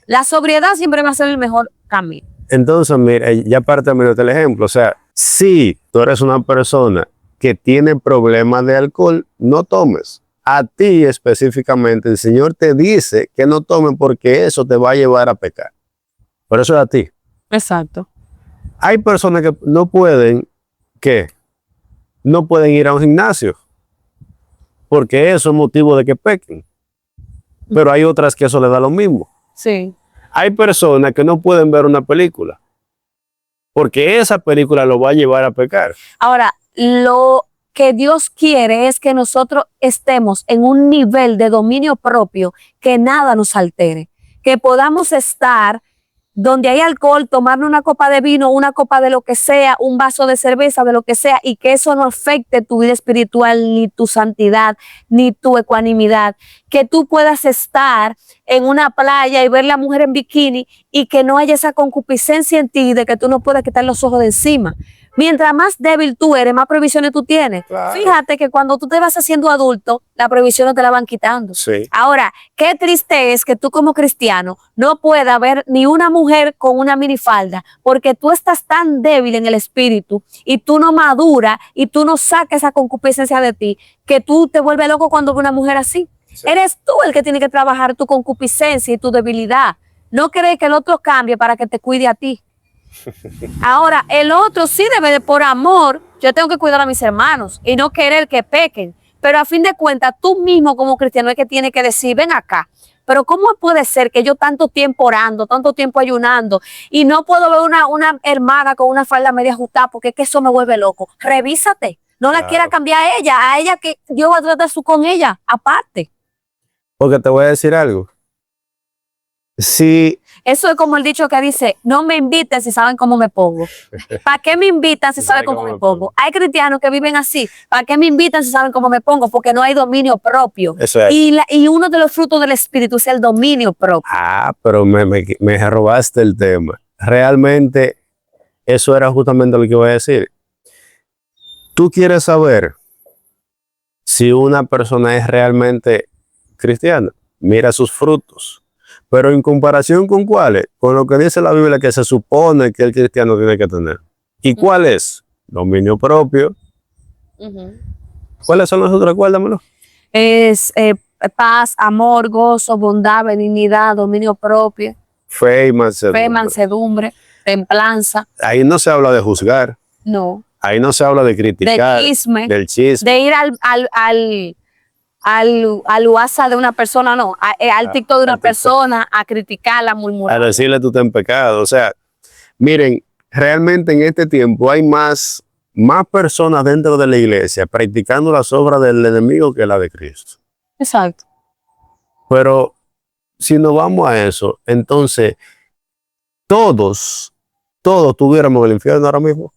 S1: La sobriedad siempre va a ser el mejor camino.
S2: Entonces, mira, ya para terminar el ejemplo, o sea, si tú eres una persona que tiene problemas de alcohol, no tomes. A ti específicamente, el Señor te dice que no tomes porque eso te va a llevar a pecar. Pero eso es a ti.
S1: Exacto.
S2: Hay personas que no pueden, ¿qué? No pueden ir a un gimnasio porque eso es motivo de que pequen. Pero hay otras que eso les da lo mismo.
S1: Sí.
S2: Hay personas que no pueden ver una película porque esa película lo va a llevar a pecar.
S1: Ahora, lo que Dios quiere es que nosotros estemos en un nivel de dominio propio que nada nos altere, que podamos estar donde hay alcohol, tomarnos una copa de vino, una copa de lo que sea, un vaso de cerveza, de lo que sea, y que eso no afecte tu vida espiritual, ni tu santidad, ni tu ecuanimidad. Que tú puedas estar en una playa y ver a la mujer en bikini y que no haya esa concupiscencia en ti de que tú no puedas quitar los ojos de encima. Mientras más débil tú eres, más prohibiciones tú tienes.
S2: Claro.
S1: Fíjate que cuando tú te vas haciendo adulto, las prohibiciones te la van quitando.
S2: Sí.
S1: Ahora, qué triste es que tú como cristiano no puedas ver ni una mujer con una minifalda porque tú estás tan débil en el espíritu y tú no maduras y tú no sacas esa concupiscencia de ti que tú te vuelves loco cuando ves una mujer así.
S2: Sí.
S1: Eres tú el que tiene que trabajar tu concupiscencia y tu debilidad. No crees que el otro cambie para que te cuide a ti. Ahora, el otro sí debe de, por amor, yo tengo que cuidar a mis hermanos y no querer que pequen. Pero a fin de cuentas, tú mismo como cristiano es que tienes que decir, ven acá. Pero ¿cómo puede ser que yo tanto tiempo orando, tanto tiempo ayunando y no puedo ver una hermana con una falda media ajustada porque es que eso me vuelve loco? Revísate. No la
S2: Claro.
S1: quiera cambiar a ella que Dios va a tratar con ella, aparte.
S2: Porque te voy a decir algo. Si
S1: Eso es como el dicho que dice, no me inviten si saben cómo me pongo. ¿Para qué me invitan si saben cómo me pongo? Hay cristianos que viven así. ¿Para qué me invitan si saben cómo me pongo? Porque no hay dominio propio.
S2: eso es.
S1: Y uno de los frutos del Espíritu es el dominio propio.
S2: Pero me robaste el tema. Realmente, eso era justamente lo que iba a decir. Tú quieres saber si una persona es realmente cristiana. Mira sus frutos. Pero en comparación con cuáles, con lo que dice la Biblia que se supone que el cristiano tiene que tener. ¿Y cuál es? Dominio propio. ¿Cuáles son los otros? Recuérdamelo.
S1: Es paz, amor, gozo, bondad, benignidad, dominio propio,
S2: Fe y mansedumbre.
S1: fe, mansedumbre, templanza.
S2: Ahí no se habla de juzgar.
S1: No.
S2: Ahí no se habla de criticar.
S1: De chisme.
S2: Del chisme.
S1: De ir al WhatsApp de una persona, no, al TikTok de una persona, a criticarla, a
S2: A
S1: murmurar.
S2: decirle tú estás en pecado. O sea, miren, realmente en este tiempo hay más personas dentro de la iglesia practicando las obras del enemigo que la de Cristo.
S1: Exacto.
S2: Pero si nos vamos a eso, entonces todos tuviéramos el infierno ahora mismo.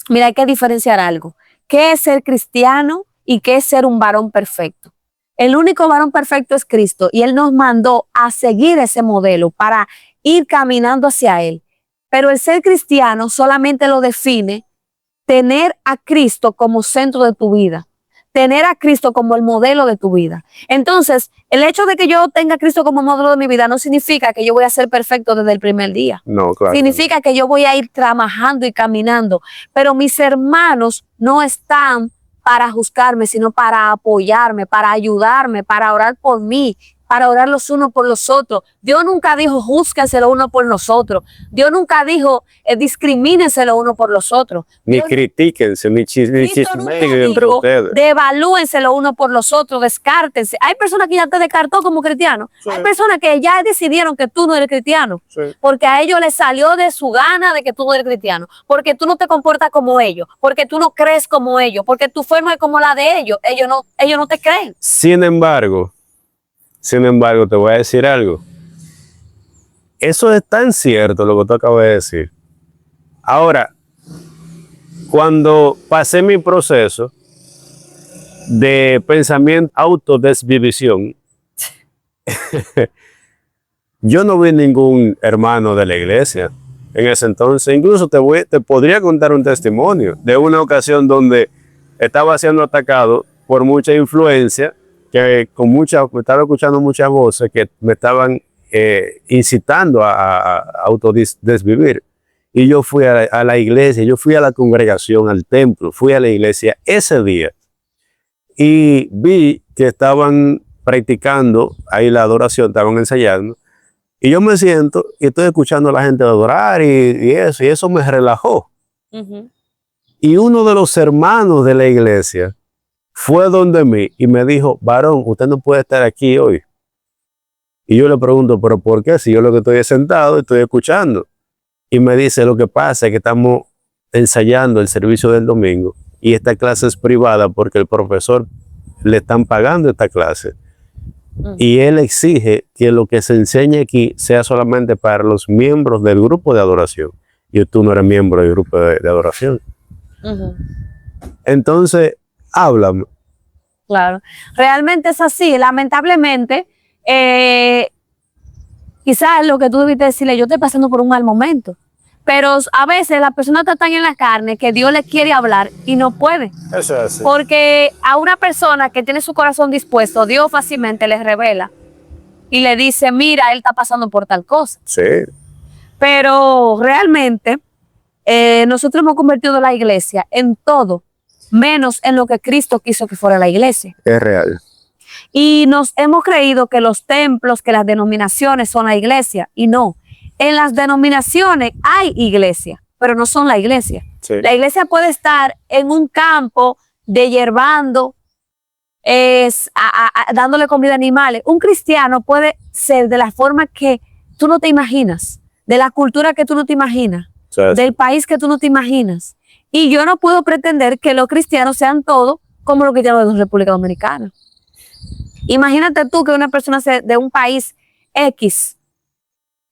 S1: Mira, hay que diferenciar algo. ¿Qué es ser cristiano y qué es ser un varón perfecto? El único varón perfecto es Cristo y Él nos mandó a seguir ese modelo para ir caminando hacia Él. Pero el ser cristiano solamente lo define tener a Cristo como centro de tu vida, tener a Cristo como el modelo de tu vida. Entonces, el hecho de que yo tenga a Cristo como modelo de mi vida no significa que yo voy a ser perfecto desde el primer día.
S2: No, claro.
S1: Significa que yo voy a ir trabajando y caminando. Pero mis hermanos no están para juzgarme, sino para apoyarme, para ayudarme, para orar por mí, para orar los unos por los otros. Dios nunca dijo júzquense los unos por los otros. Dios nunca dijo discrimínense los unos por los otros.
S2: Ni
S1: Dios,
S2: critíquense, ni chismeen entre ustedes.
S1: Devalúense los unos por los otros, descártense. Hay personas que ya te descartó como cristiano. Sí. Hay personas que ya decidieron que tú no eres cristiano. Sí. Porque a ellos les salió de su gana de que tú no eres cristiano. Porque tú no te comportas como ellos. Porque tú no crees como ellos. Porque tu forma es como la de ellos. Ellos no te creen.
S2: Sin embargo, te voy a decir algo. Eso es tan cierto lo que tú acabas de decir. Ahora, cuando pasé mi proceso de pensamiento, autodesvivisión, yo no vi ningún hermano de la iglesia en ese entonces. Incluso te podría contar un testimonio de una ocasión donde estaba siendo atacado por mucha influencia, que me estaba escuchando muchas voces que me estaban incitando a autodesvivir. Y yo fui a la iglesia, yo fui a la congregación, al templo, fui a la iglesia ese día y vi que estaban practicando ahí la adoración, estaban ensayando, y yo me siento y estoy escuchando a la gente adorar y eso me relajó. Y uno de los hermanos de la iglesia fue donde mí y me dijo, varón, usted no puede estar aquí hoy. Y yo le pregunto, ¿pero por qué? Si yo lo que estoy es sentado y estoy escuchando. Y me dice, lo que pasa es que estamos ensayando el servicio del domingo y esta clase es privada porque el profesor le están pagando esta clase. Y él exige que lo que se enseñe aquí sea solamente para los miembros del grupo de adoración. Y tú no eres miembro del grupo de adoración. Entonces, háblame.
S1: Claro, realmente es así. Lamentablemente, quizás lo que tú debiste decirle, yo estoy pasando por un mal momento. Pero a veces las personas están en la carne que Dios les quiere hablar y no puede.
S2: Eso es así.
S1: Porque a una persona que tiene su corazón dispuesto, Dios fácilmente les revela y le dice, mira, él está pasando por tal cosa.
S2: Sí.
S1: Pero realmente nosotros hemos convertido la iglesia en todo, menos en lo que Cristo quiso que fuera la iglesia.
S2: Es real.
S1: Y nos hemos creído que los templos, que las denominaciones son la iglesia, y no. En las denominaciones hay iglesia, pero no son la iglesia. Sí. La iglesia puede estar en un campo deshiervando, dándole comida a animales. Un cristiano puede ser de la forma que tú no te imaginas, de la cultura que tú no te imaginas, sí, del país que tú no te imaginas. Y yo no puedo pretender que los cristianos sean todos como los cristianos de la República Dominicana. Imagínate tú que una persona de un país X,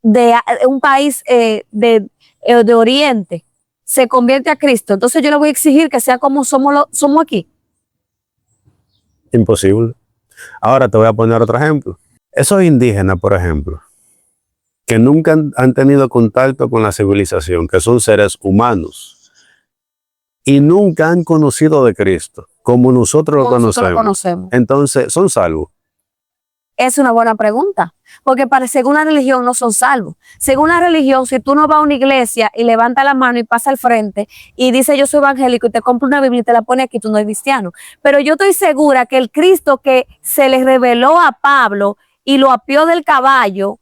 S1: de un país de Oriente, se convierte a Cristo. Entonces yo le voy a exigir que sea como somos aquí.
S2: Imposible. Ahora te voy a poner otro ejemplo. Esos indígenas, por ejemplo, que nunca han tenido contacto con la civilización, que son seres humanos, y nunca han conocido de Cristo, como nosotros lo conocemos. Entonces, ¿son salvos?
S1: Es una buena pregunta, porque según la religión no son salvos. Según la religión, si tú no vas a una iglesia y levantas la mano y pasa al frente y dice yo soy evangélico y te compra una Biblia y te la pone aquí, tú no eres cristiano. Pero yo estoy segura que el Cristo que se le reveló a Pablo y lo apió del caballo,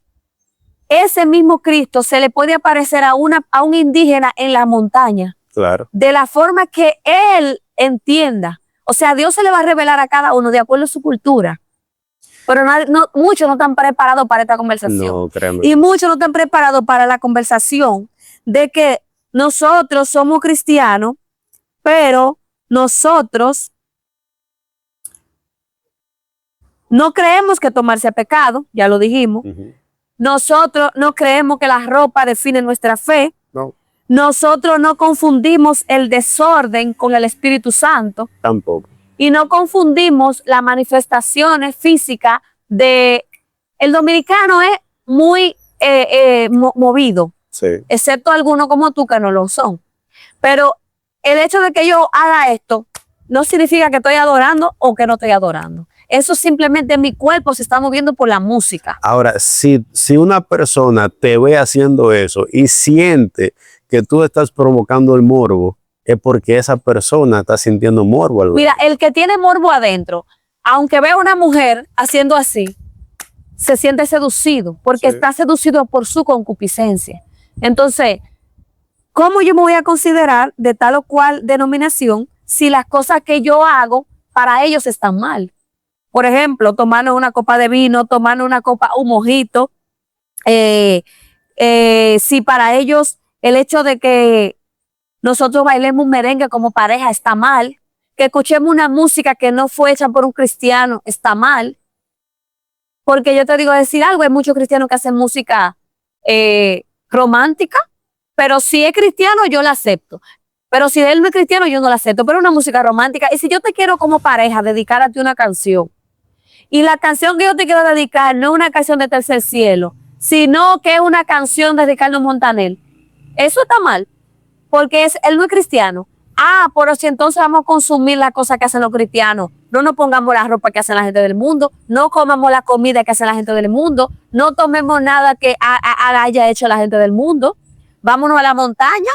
S1: ese mismo Cristo se le puede aparecer a un indígena en la montaña.
S2: Claro.
S1: De la forma que él entienda. O sea, Dios se le va a revelar a cada uno de acuerdo a su cultura. Pero muchos no están preparados para esta conversación.
S2: No, créeme.
S1: Y muchos no están preparados para la conversación de que nosotros somos cristianos, pero nosotros no creemos que tomarse a pecado, ya lo dijimos. Nosotros no creemos que la ropa define nuestra fe.
S2: No.
S1: Nosotros no confundimos el desorden con el Espíritu Santo.
S2: Tampoco.
S1: y no confundimos las manifestaciones físicas de... El dominicano es muy movido,
S2: Sí.
S1: excepto algunos como tú que no lo son. Pero el hecho de que yo haga esto no significa que estoy adorando o que no estoy adorando. Eso simplemente mi cuerpo se está moviendo por la música.
S2: Ahora, si una persona te ve haciendo eso y siente que tú estás provocando el morbo, es porque esa persona está sintiendo morbo.
S1: Mira, el que tiene morbo adentro, aunque vea a una mujer haciendo así, se siente seducido, porque
S2: Sí.
S1: está seducido por su concupiscencia. Entonces, ¿cómo yo me voy a considerar de tal o cual denominación si las cosas que yo hago para ellos están mal? Por ejemplo, tomando una copa de vino, tomando una copa, un mojito. Si para ellos el hecho de que nosotros bailemos un merengue como pareja está mal, que escuchemos una música que no fue hecha por un cristiano está mal, porque yo te digo decir algo, hay muchos cristianos que hacen música romántica, pero si es cristiano yo la acepto. Pero si él no es cristiano yo no la acepto, pero una música romántica. Y si yo te quiero como pareja dedicar a ti una canción, y la canción que yo te quiero dedicar no es una canción de Tercer Cielo, sino que es una canción de Ricardo Montaner, eso está mal, porque él no es cristiano. Pero si entonces vamos a consumir las cosas que hacen los cristianos, no nos pongamos la ropa que hacen la gente del mundo, no comamos la comida que hace la gente del mundo, no tomemos nada que haya hecho la gente del mundo, vámonos a la montaña.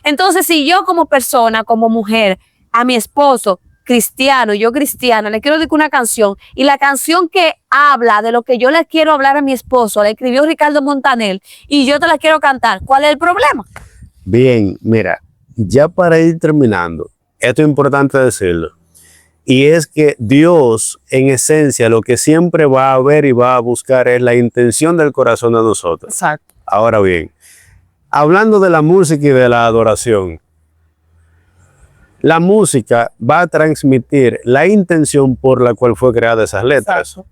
S1: Entonces, si yo como persona, como mujer, a mi esposo cristiano, yo cristiana, le quiero dedicar una canción, y la canción que habla de lo que yo le quiero hablar a mi esposo, la escribió Ricardo Montaner, y yo te la quiero cantar, ¿cuál es el problema?
S2: Bien, mira, ya para ir terminando, esto es importante decirlo, y es que Dios, en esencia, lo que siempre va a ver y va a buscar es la intención del corazón de nosotros.
S1: Exacto.
S2: Ahora bien, hablando de la música y de la adoración, la música va a transmitir la intención por la cual fue creada esas letras.
S1: Exacto.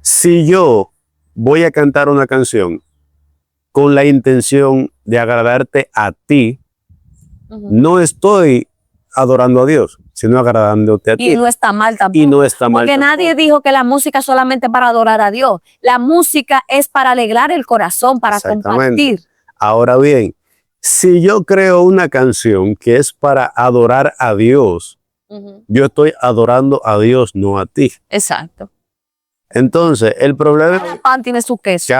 S2: Si yo voy a cantar una canción con la intención de agradarte a ti, no estoy adorando a Dios, sino agradándote a ti.
S1: Y no está mal tampoco.
S2: Y no está mal
S1: Porque
S2: tampoco.
S1: nadie dijo que la música solamente para adorar a Dios. La música es para alegrar el corazón, para compartir.
S2: Ahora bien, si yo creo una canción que es para adorar a Dios, yo estoy adorando a Dios, no a ti.
S1: Exacto.
S2: Entonces, el problema
S1: Cada pan tiene su queso.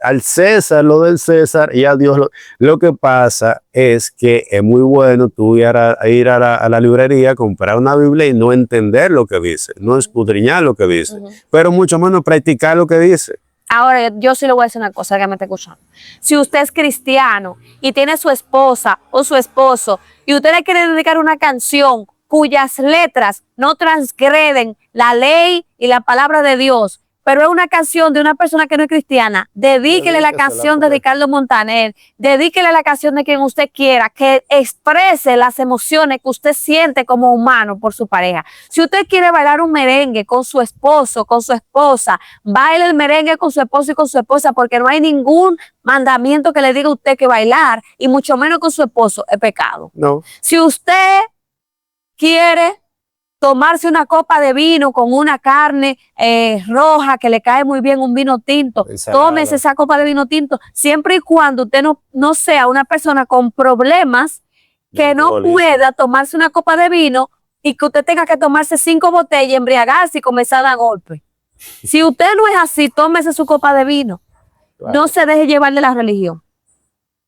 S2: al César lo del César y a Dios lo que pasa es que es muy bueno tú ir a la librería, comprar una Biblia y no entender lo que dice, no escudriñar lo que dice, pero mucho menos practicar lo que dice.
S1: Ahora, yo sí le voy a decir una cosa que me está escuchando. Si usted es cristiano y tiene su esposa o su esposo y usted le quiere dedicar una canción cuyas letras no transgreden la ley y la palabra de Dios, pero es una canción de una persona que no es cristiana, dedíquele la canción de Ricardo Montaner, dedíquele la canción de quien usted quiera, que exprese las emociones que usted siente como humano por su pareja. Si usted quiere bailar un merengue con su esposo, con su esposa, baile el merengue con su esposo y con su esposa, porque no hay ningún mandamiento que le diga a usted que bailar, y mucho menos con su esposo, es pecado.
S2: No.
S1: Si usted quiere tomarse una copa de vino con una carne roja que le cae muy bien, un vino tinto, tómese esa copa de vino tinto, siempre y cuando usted no sea una persona con problemas que no pueda tomarse una copa de vino y que usted tenga que tomarse 5 botellas, embriagarse y comenzar a dar golpes. Si usted no es así, tómese su copa de vino. Claro. No se deje llevar de la religión.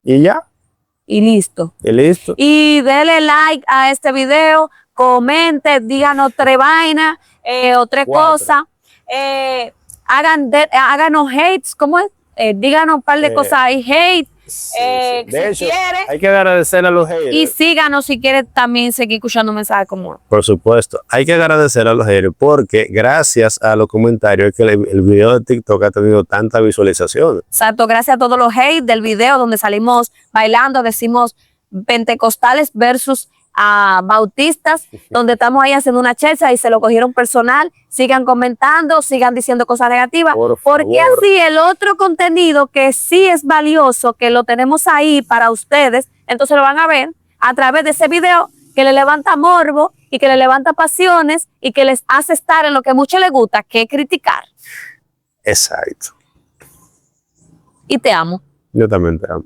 S2: Y ya.
S1: Y listo.
S2: Y listo.
S1: Y dele like a este video, comente, díganos 3 vainas o 3 cosas. Háganos hates, ¿cómo es? Díganos un par de cosas ahí, hate.
S2: De hecho, hay que agradecer a los haters.
S1: Y síganos si quiere también seguir escuchando mensajes como uno.
S2: Por supuesto, hay que agradecer a los haters porque gracias a los comentarios es que el video de TikTok ha tenido tanta visualización.
S1: Exacto, gracias a todos los haters del video donde salimos bailando, decimos pentecostales versus bautistas, donde estamos ahí haciendo una chercha y se lo cogieron personal. Sigan comentando, sigan diciendo cosas negativas, porque así el otro contenido que sí es valioso, que lo tenemos ahí para ustedes, entonces lo van a ver a través de ese video que le levanta morbo y que le levanta pasiones y que les hace estar en lo que a muchos les gusta, que es criticar.
S2: Exacto.
S1: Y te amo.
S2: Yo también te amo.